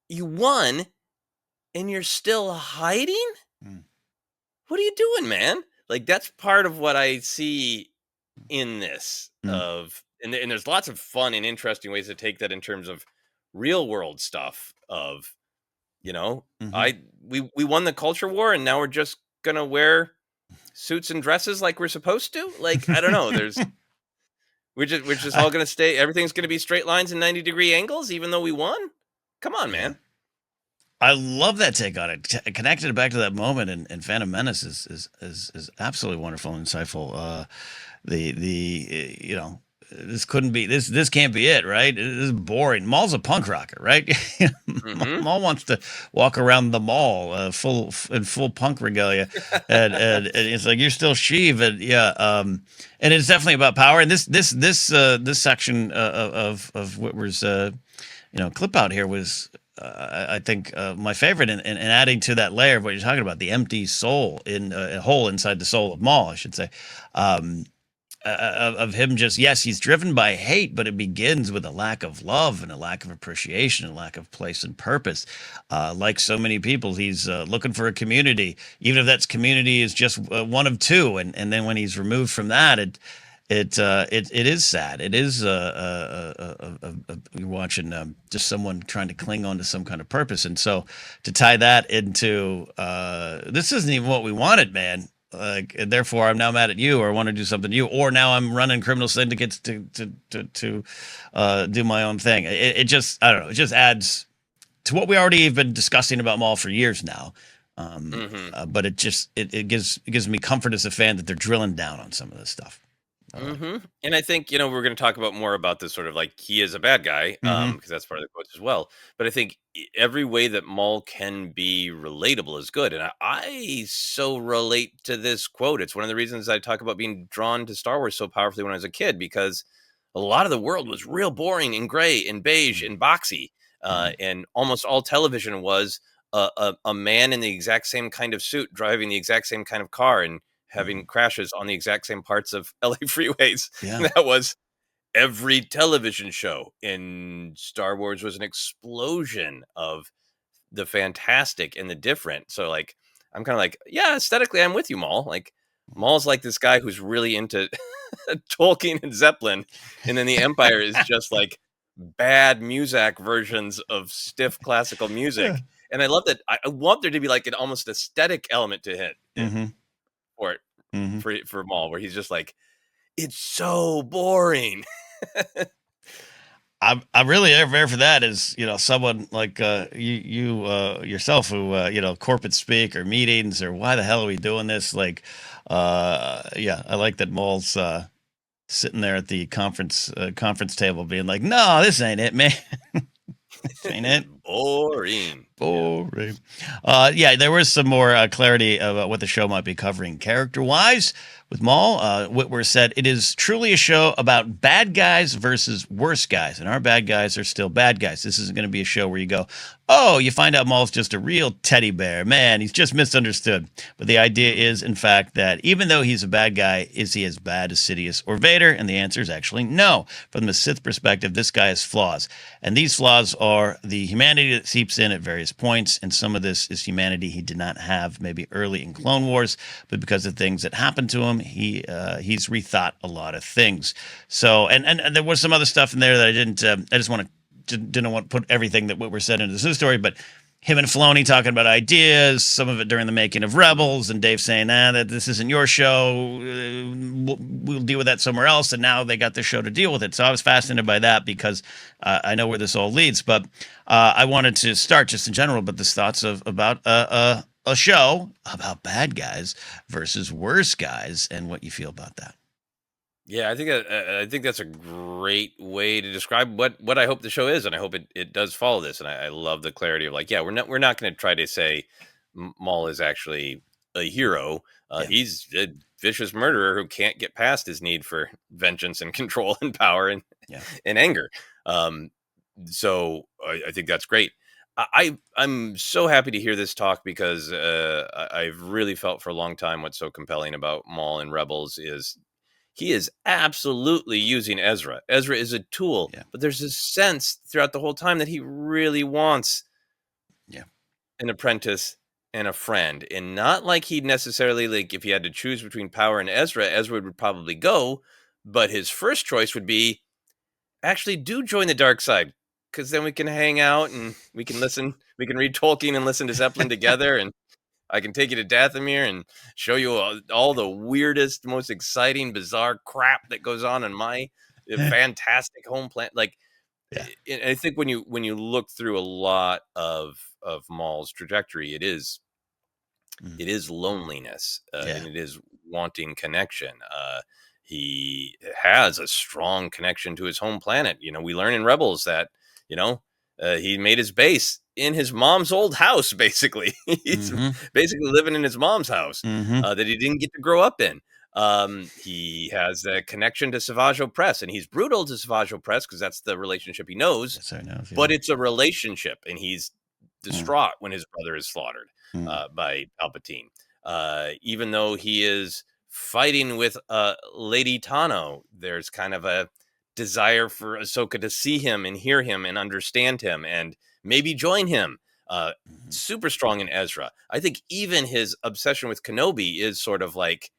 You won, and you're still hiding? Mm. What are you doing, man? Like, that's part of what I see in this Mm. and there's lots of fun and interesting ways to take that in terms of real world stuff of, you know, Mhm. we won the culture war and now we're just gonna wear suits and dresses like we're supposed to. Like, I don't know. We're just I all gonna stay. Everything's gonna be straight lines and 90-degree angles, even though we won. Come on, Yeah. man. I love that take on it. Connected it back to that moment in Phantom Menace is absolutely wonderful and insightful. You know, this couldn't be this can't be it, right? This is boring. Maul's a punk rocker, right? Mm-hmm. Maul wants to walk around the mall full punk regalia, and it's like you're still Sheev, and yeah, and it's definitely about power. And this section of Whitwer's clip out here was I think my favorite in adding to that layer of what you're talking about, the empty soul in a hole inside the soul of Maul, I should say. Um, of him just yes he's driven by hate, but it begins with a lack of love and a lack of appreciation and a lack of place and purpose. Like so many people, he's looking for a community, even if that community is just one of two, and then when he's removed from that, it is sad. It is you're watching just someone trying to cling on to some kind of purpose, and so to tie that into this isn't even what we wanted, man. Like, and therefore, I'm now mad at you, or want to do something to you, or now I'm running criminal syndicates to do my own thing. It just I don't know. It just adds to what we already have been discussing about Maul for years now. Mm-hmm. But it gives me comfort as a fan that they're drilling down on some of this stuff. I like. Mm-hmm. And I think, we're going to talk about more about this sort of like he is a bad guy, Mm-hmm. because that's part of the quotes as well. But I think every way that Maul can be relatable is good. And I so relate to this quote. It's one of the reasons I talk about being drawn to Star Wars so powerfully when I was a kid, because a lot of the world was real boring and gray and beige and boxy. Mm-hmm. And almost all television was a man in the exact same kind of suit driving the exact same kind of car and Mm-hmm. having crashes on the exact same parts of LA freeways. Yeah. And that was every television show. And Star Wars was an explosion of the fantastic and the different. So like I'm kind of like, yeah, aesthetically I'm with you, Maul. Like Maul's like this guy who's really into Tolkien and Zeppelin, and then the Empire is just like bad Muzak versions of stiff classical Yeah. music. And I love that. I want there to be like an almost aesthetic element to it Mm-hmm. for it Mm-hmm. for Maul, where he's just like, it's so boring. I'm really there for that. Is someone like you yourself who corporate speak or meetings or why the hell are we doing this? Like, yeah, I like that Maul's sitting there at the conference table being like, no, this ain't it, man. This ain't it. Boring. Yeah. Boring. Yeah, there was some more clarity about what the show might be covering character-wise with Maul. Witwer said, it is truly a show about bad guys versus worse guys, and our bad guys are still bad guys. This isn't going to be a show where you go, oh, you find out Maul's just a real teddy bear. Man, he's just misunderstood. But the idea is, in fact, that even though he's a bad guy, is he as bad as Sidious or Vader? And the answer is actually no. From the Sith perspective, this guy has flaws. And these flaws are the humanity that seeps in at various points, and some of this is humanity he did not have maybe early in Clone Wars, but because of things that happened to him, he's rethought a lot of things. So, and there was some other stuff in there that I didn't. I just didn't want to put everything that Whitwer said into this news story, but him and Filoni talking about ideas, some of it during the making of Rebels, and Dave saying, that this isn't your show. We'll deal with that somewhere else. And now they got the show to deal with it. So I was fascinated by that because I know where this all leads. But I wanted to start just in general, but this thoughts about a show about bad guys versus worse guys and what you feel about that. Yeah, I think that's a great way to describe what I hope the show is, and I hope it does follow this. And I love the clarity of like, yeah, we're not going to try to say Maul is actually a hero. Yeah. He's a vicious murderer who can't get past his need for vengeance and control and power Yeah. and anger. So I think that's great. I'm so happy to hear this talk because I've really felt for a long time what's so compelling about Maul and Rebels is he is absolutely using Ezra. Ezra is a tool, Yeah. but there's this sense throughout the whole time that he really wants Yeah. an apprentice, and a friend, and not like he'd necessarily, like, if he had to choose between Power and Ezra, Ezra would probably go, but his first choice would be, actually do join the dark side, because then we can hang out and we can read Tolkien and listen to Zeppelin together, and I can take you to Dathomir and show you all the weirdest, most exciting, bizarre crap that goes on in my fantastic home planet. Like, Yeah. I think when you look through a lot of Maul's trajectory, Mm. it is loneliness, Yeah. and it is wanting connection. He has a strong connection to his home planet. We learn in Rebels that he made his base in his mom's old house. Basically, he's Mm-hmm. basically living in his mom's house Mm-hmm. that he didn't get to grow up in. He has a connection to Savage Opress, and he's brutal to Savage Opress because that's the relationship he knows. Yes, I know. Yeah. But it's a relationship, and he's Mm. distraught when his brother is slaughtered Mm. by Palpatine. Even though he is fighting with Lady Tano, there's kind of a desire for Ahsoka to see him and hear him and understand him and maybe join him. Uh, Mhm. Super strong in Ezra. I think even his obsession with Kenobi is sort of like,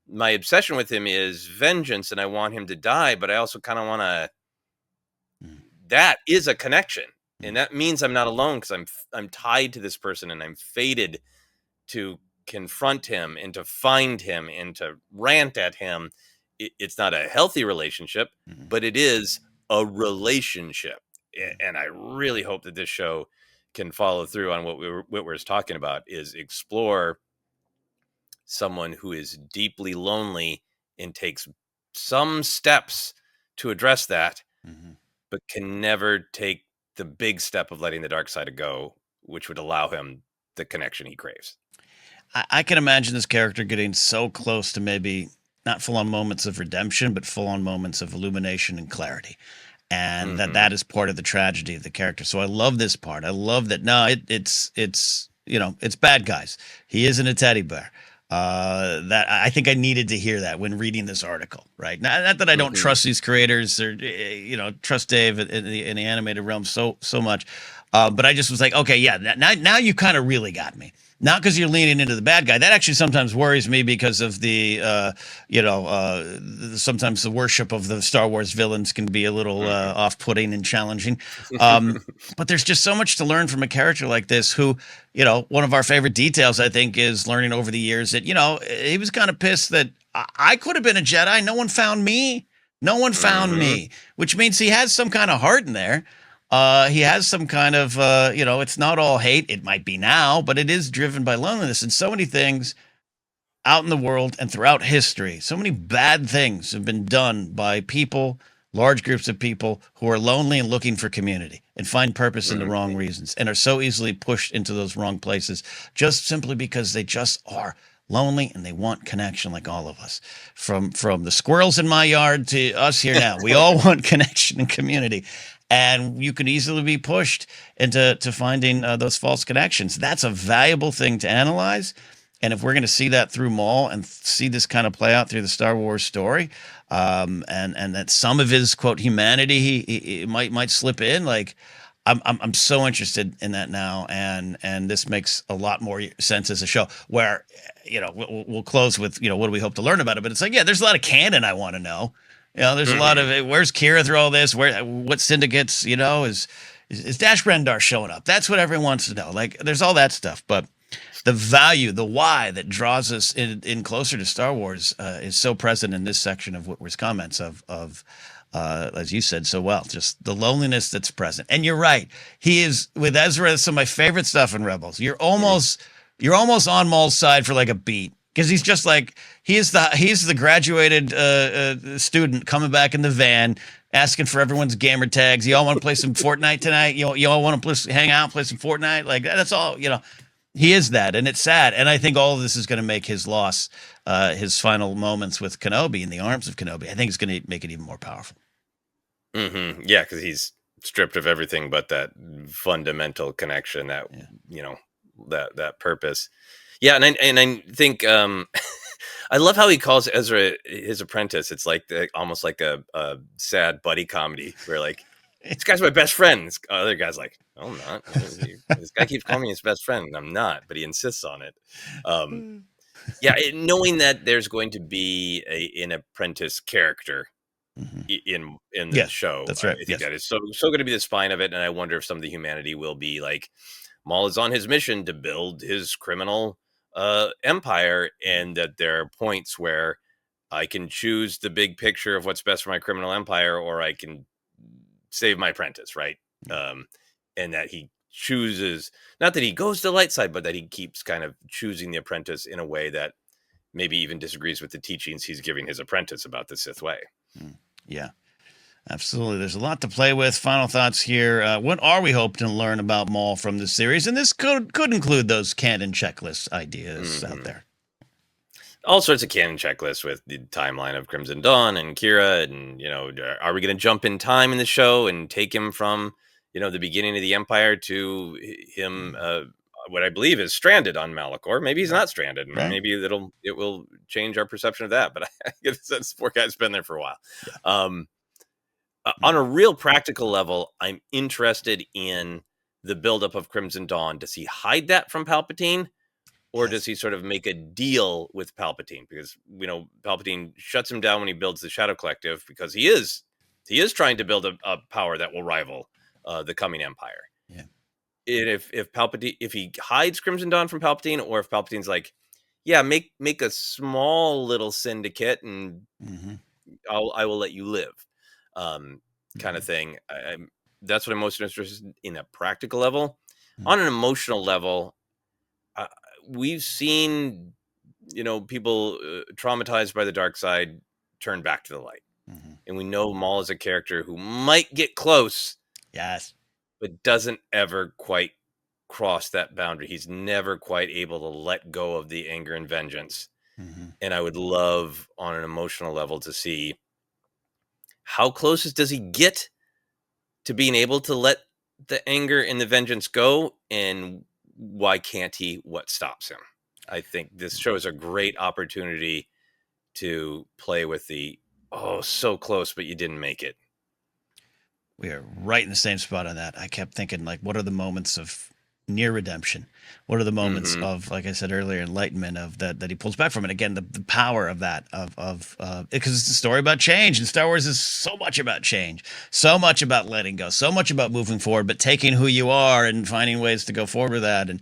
my obsession with him is vengeance, and I want him to die, but I also kind of want to. Mm. That is a connection, and Mm. that means I'm not alone because I'm tied to this person, and I'm fated to confront him and to find him and to rant at him. It's not a healthy relationship, Mhm. but it is a relationship. Mm. And I really hope that this show can follow through on what we're talking about, is explore someone who is deeply lonely and takes some steps to address that, Mhm. but can never take the big step of letting the dark side go, which would allow him the connection he craves. I can imagine this character getting so close to maybe not full on moments of redemption, but full on moments of illumination and clarity. And Hmm. that is part of the tragedy of the character. So I love this part. I love that. No, it's it's bad guys. He isn't a teddy bear. That I think I needed to hear that when reading this article. Right, not that I don't Hmm. trust these creators or trust Dave in the animated realm so much, but I just was like, okay, yeah, now you kind of really got me. Not because you're leaning into the bad guy. That actually sometimes worries me because of the sometimes the worship of the Star Wars villains can be a little Hmm. off-putting and challenging. But there's just so much to learn from a character like this who, one of our favorite details, I think, is learning over the years that, he was kind of pissed that I could have been a Jedi. No one found me. No one found Hmm. me, which means he has some kind of heart in there. He has some kind of, it's not all hate. It might be now, but it is driven by loneliness. And so many things out in the world and throughout history, so many bad things have been done by people, large groups of people who are lonely and looking for community and find purpose in the wrong Hmm. reasons and are so easily pushed into those wrong places just simply because they just are lonely and they want connection like all of us. From the squirrels in my yard to us here now, we all want connection and community. And you can easily be pushed into finding those false connections. That's a valuable thing to analyze, and if we're going to see that through Maul and see this kind of play out through the Star Wars story, and that some of his quote humanity he might slip in, like I'm so interested in that now, and this makes a lot more sense as a show. Where we'll close with what do we hope to learn about it, but it's like, yeah, there's a lot of canon I want to know. There's a lot of Hmm. where's Kira through all this? What syndicates? Is Dash Rendar showing up? That's what everyone wants to know. Like, there's all that stuff, but the value, the why that draws us in closer to Star Wars is so present in this section of Witwer's comments of as you said so well, just the loneliness that's present. And you're right, he is with Ezra. Some of my favorite stuff in Rebels. You're almost on Maul's side for like a beat because he's just like he's the graduated student coming back in the van. Asking for everyone's gamer tags. You all want to play some Fortnite tonight? You all want to hang out, play some Fortnite? Like that's all. He is that, and it's sad. And I think all of this is going to make his loss, his final moments with Kenobi in the arms of Kenobi, I think it's going to make it even more powerful. Hmm. Yeah, because he's stripped of everything but that fundamental connection, that Yeah. you know that purpose. Yeah, and I think I love how he calls Ezra his apprentice. It's like almost like a sad buddy comedy where, like, this guy's my best friend. This other guy's like, no, I'm not. This guy keeps calling me his best friend, and I'm not, but he insists on it. Yeah, knowing that there's going to be an apprentice character Mhm. in the Yeah, show, that's right. I think Yes. that is so going to be the spine of it, and I wonder if some of the humanity will be like Maul is on his mission to build his criminal empire, and that there are points where I can choose the big picture of what's best for my criminal empire, or I can save my apprentice, right? Yeah. And that he chooses, not that he goes to the light side, but that he keeps kind of choosing the apprentice in a way that maybe even disagrees with the teachings he's giving his apprentice about the Sith way. Yeah. Absolutely. There's a lot to play with. Final thoughts here. What are we hoping to learn about Maul from this series? And this could include those canon checklist ideas out there. All sorts of canon checklists with the timeline of Crimson Dawn and Kira, and are we going to jump in time in the show and take him from the beginning of the Empire to him? What I believe is stranded on Malachor. Maybe he's not stranded, and Right. maybe it will change our perception of that. But I get the sense the poor guy's been there for a while. On a real practical level, I'm interested in the buildup of Crimson Dawn. Does he hide that from Palpatine? Or does he sort of make a deal with Palpatine? Because Palpatine shuts him down when he builds the Shadow Collective, because he is trying to build a power that will rival the coming Empire. Yeah. And if Palpatine, if he hides Crimson Dawn from Palpatine, or if Palpatine's like, yeah, make a small little syndicate, and I will let you live, kind of thing. That's what I'm most interested in at practical level. On an emotional level, we've seen people traumatized by the dark side turn back to the light, and we know Maul is a character who might get close, Yes, but doesn't ever quite cross that boundary. He's never quite able to let go of the anger and vengeance. And I would love, on an emotional level, to see how close does he get to being able to let the anger and the vengeance go, and why can't he? What stops him? I think this shows a great opportunity to play with the, oh, so close, but you didn't make it. We are right in the same spot on that. I kept thinking, like, what are the moments of near redemption? What are the moments of, like I said earlier, enlightenment of that he pulls back from it? Again, the power of that, because it's a story about change, and Star Wars is so much about change, so much about letting go, so much about moving forward, but taking who you are and finding ways to go forward with that, and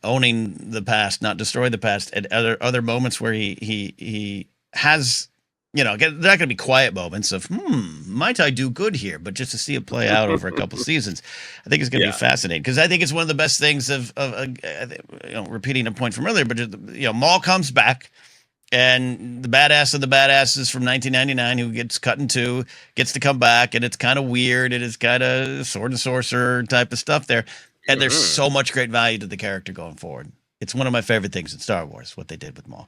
owning the past, not destroy the past. And other moments where he has, they're not going to be quiet moments of, might I do good here? But just to see it play out over a couple seasons, I think it's going to be fascinating, because I think it's one of the best things of repeating a point from earlier, but Maul comes back, and the badass of the badasses from 1999 who gets cut in two gets to come back, and it's kind of weird. It is kind of sword and sorcerer type of stuff there. And there's so much great value to the character going forward. It's one of my favorite things in Star Wars, what they did with Maul.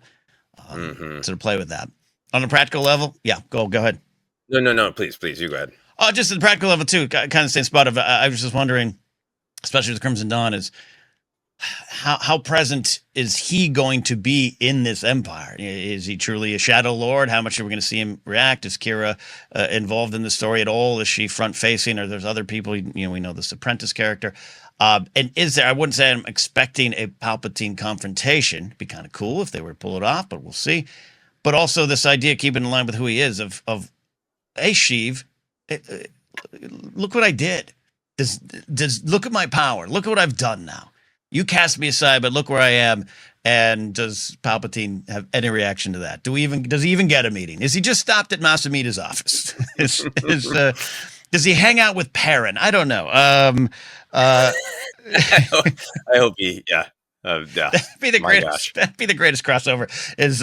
So to play with that. On a practical level, yeah, go ahead. No, please, you go ahead. Oh, just at the practical level too, kind of same spot of, I was just wondering, especially with Crimson Dawn, is how present is he going to be in this empire? Is he truly a Shadow Lord? How much are we going to see him react? Is Kira involved in the story at all? Is she front facing, or there's other people? We know this apprentice character. And is there? I wouldn't say I'm expecting a Palpatine confrontation. It'd be kind of cool if they were to pull it off, but we'll see. But also this idea, keeping in line with who he is, of hey, Sheev, look what I did. Does look at my power. Look at what I've done now. You cast me aside, but look where I am. And does Palpatine have any reaction to that? Does he even get a meeting? Is he just stopped at Masamida's office? Does he hang out with Perrin? I don't know. I hope he, yeah. That'd be the greatest. That'd be the greatest crossover. Is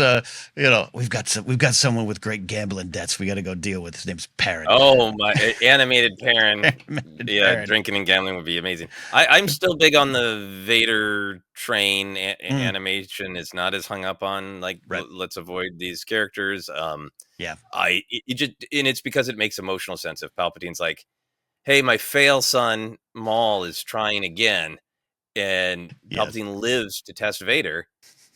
we've got someone with great gambling debts we got to go deal with. His name's Perrin. Oh my, animated Perrin. Perrin. Drinking and gambling would be amazing. I'm still big on the Vader train animation. It's not as hung up on let's avoid these characters. It's because it makes emotional sense. If Palpatine's like, hey, my fail son Maul is trying again, and Palpatine lives to test Vader,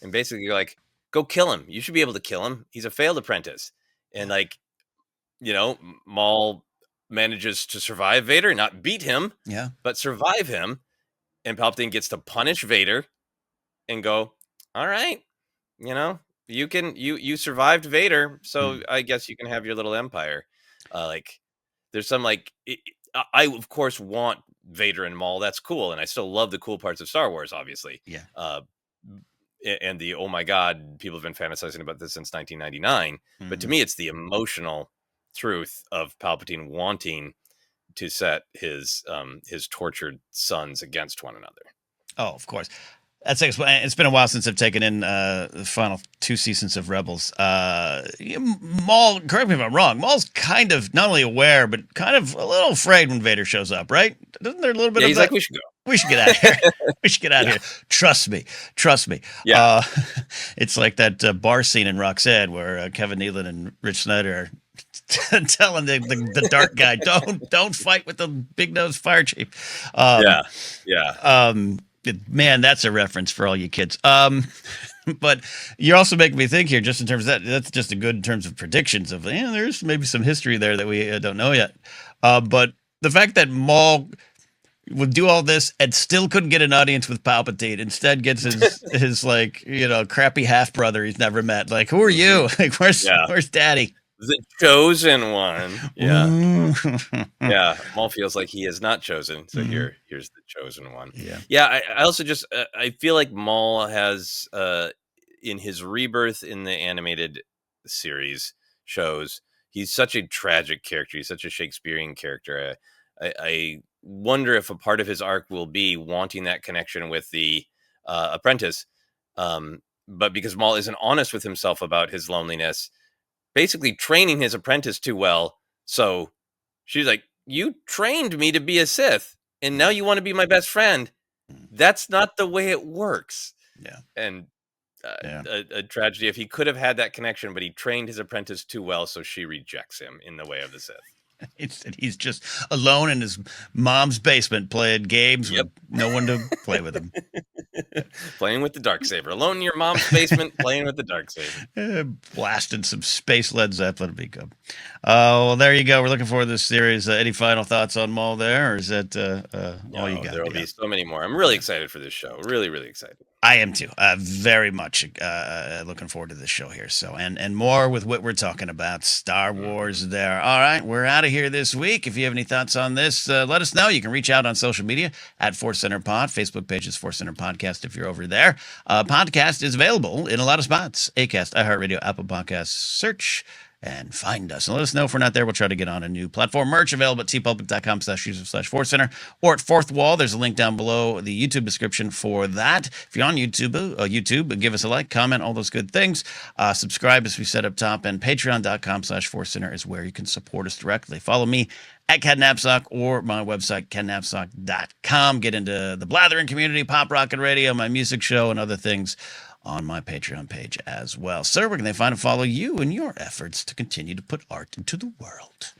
and basically you're like, go kill him. You should be able to kill him. He's a failed apprentice. And Maul manages to survive Vader, not beat him, Yeah. but survive him. And Palpatine gets to punish Vader and go, all right, you survived Vader, so I guess you can have your little empire. Like, there's some I of course want Vader and Maul. That's cool, and I still love the cool parts of Star Wars, obviously. Yeah. And the oh my god, people have been fantasizing about this since 1999. But to me, it's the emotional truth of Palpatine wanting to set his tortured sons against one another. Oh, of course. It's been a while since I've taken in the final 2 seasons of Rebels. Maul, correct me if I'm wrong, Maul's kind of not only aware, but kind of a little afraid when Vader shows up, right? Doesn't there a little bit of he's that? Like, we should go. We should get out of here. We should get out of here. Trust me. Yeah. It's like that bar scene in Roxanne where Kevin Nealon and Rich Snyder are telling the dark guy, don't fight with the big nose fire chief. Man, that's a reference for all you kids. But you're also making me think here, just in terms of that's just a good in terms of predictions of, there's maybe some history there that we don't know yet. But the fact that Maul would do all this and still couldn't get an audience with Palpatine, instead gets his crappy half brother he's never met. Like, who are you? Like, where's Daddy? The chosen one. Yeah. Yeah. Maul feels like he is not chosen. So here's the chosen one. Yeah. I also just, I feel like Maul has, in his rebirth in the animated series shows, he's such a tragic character. He's such a Shakespearean character. I wonder if a part of his arc will be wanting that connection with the apprentice. But because Maul isn't honest with himself about his loneliness, basically training his apprentice too well. So she's like, you trained me to be a Sith, and now you want to be my best friend. That's not the way it works. Yeah. And a tragedy if he could have had that connection, but he trained his apprentice too well, so she rejects him in the way of the Sith. He's just alone in his mom's basement playing games with no one to play with him. Playing with the Darksaber. Alone in your mom's basement, playing with the Darksaber. Blasting some space Led Zeppelin would be good. Well, there you go. We're looking forward to this series. Any final thoughts on Maul there, or is that all you got? There will be so many more. I'm really excited for this show. Really, really excited. I am too. Very much looking forward to this show here. So, and more with what we're talking about. Star Wars there. All right, we're out of here this week. If you have any thoughts on this, let us know. You can reach out on social media at ForceCenter Pod. Facebook page is ForceCenter Podcast if you're over there. Podcast is available in a lot of spots. Acast, iHeartRadio, Apple Podcasts. Search and find us. And let us know if we're not there. We'll try to get on a new platform. Merch available at tpublic.com/user/ForceCenter or at Fourth Wall. There's a link down below the YouTube description for that. If you're on YouTube, give us a like, comment, all those good things. Subscribe as we said up top, and patreon.com/ForceCenter is where you can support us directly. Follow me at Ken Napzok or my website, kennapzok.com. Get into the Blathering community, Pop Rocket Radio, my music show, and other things on my Patreon page as well. Sir, where can they find and follow you in your efforts to continue to put art into the world?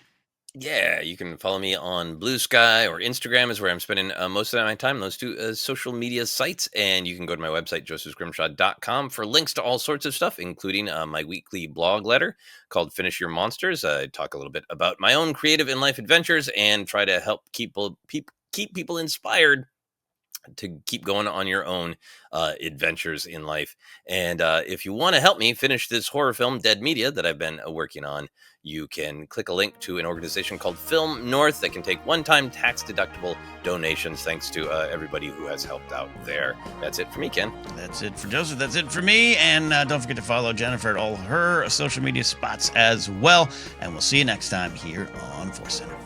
Yeah, you can follow me on Blue Sky, or Instagram is where I'm spending most of my time, those two social media sites. And you can go to my website, josephsgrimshaw.com, for links to all sorts of stuff, including my weekly blog letter called Finish Your Monsters. I talk a little bit about my own creative and life adventures and try to help keep people inspired to keep going on your own adventures in life. And if you want to help me finish this horror film, Dead Media, that I've been working on, you can click a link to an organization called Film North that can take one-time tax-deductible donations. Thanks to everybody who has helped out there. That's it for me, Ken. That's it for Joseph. That's it for me. And don't forget to follow Jennifer at all her social media spots as well. And we'll see you next time here on ForceCenter.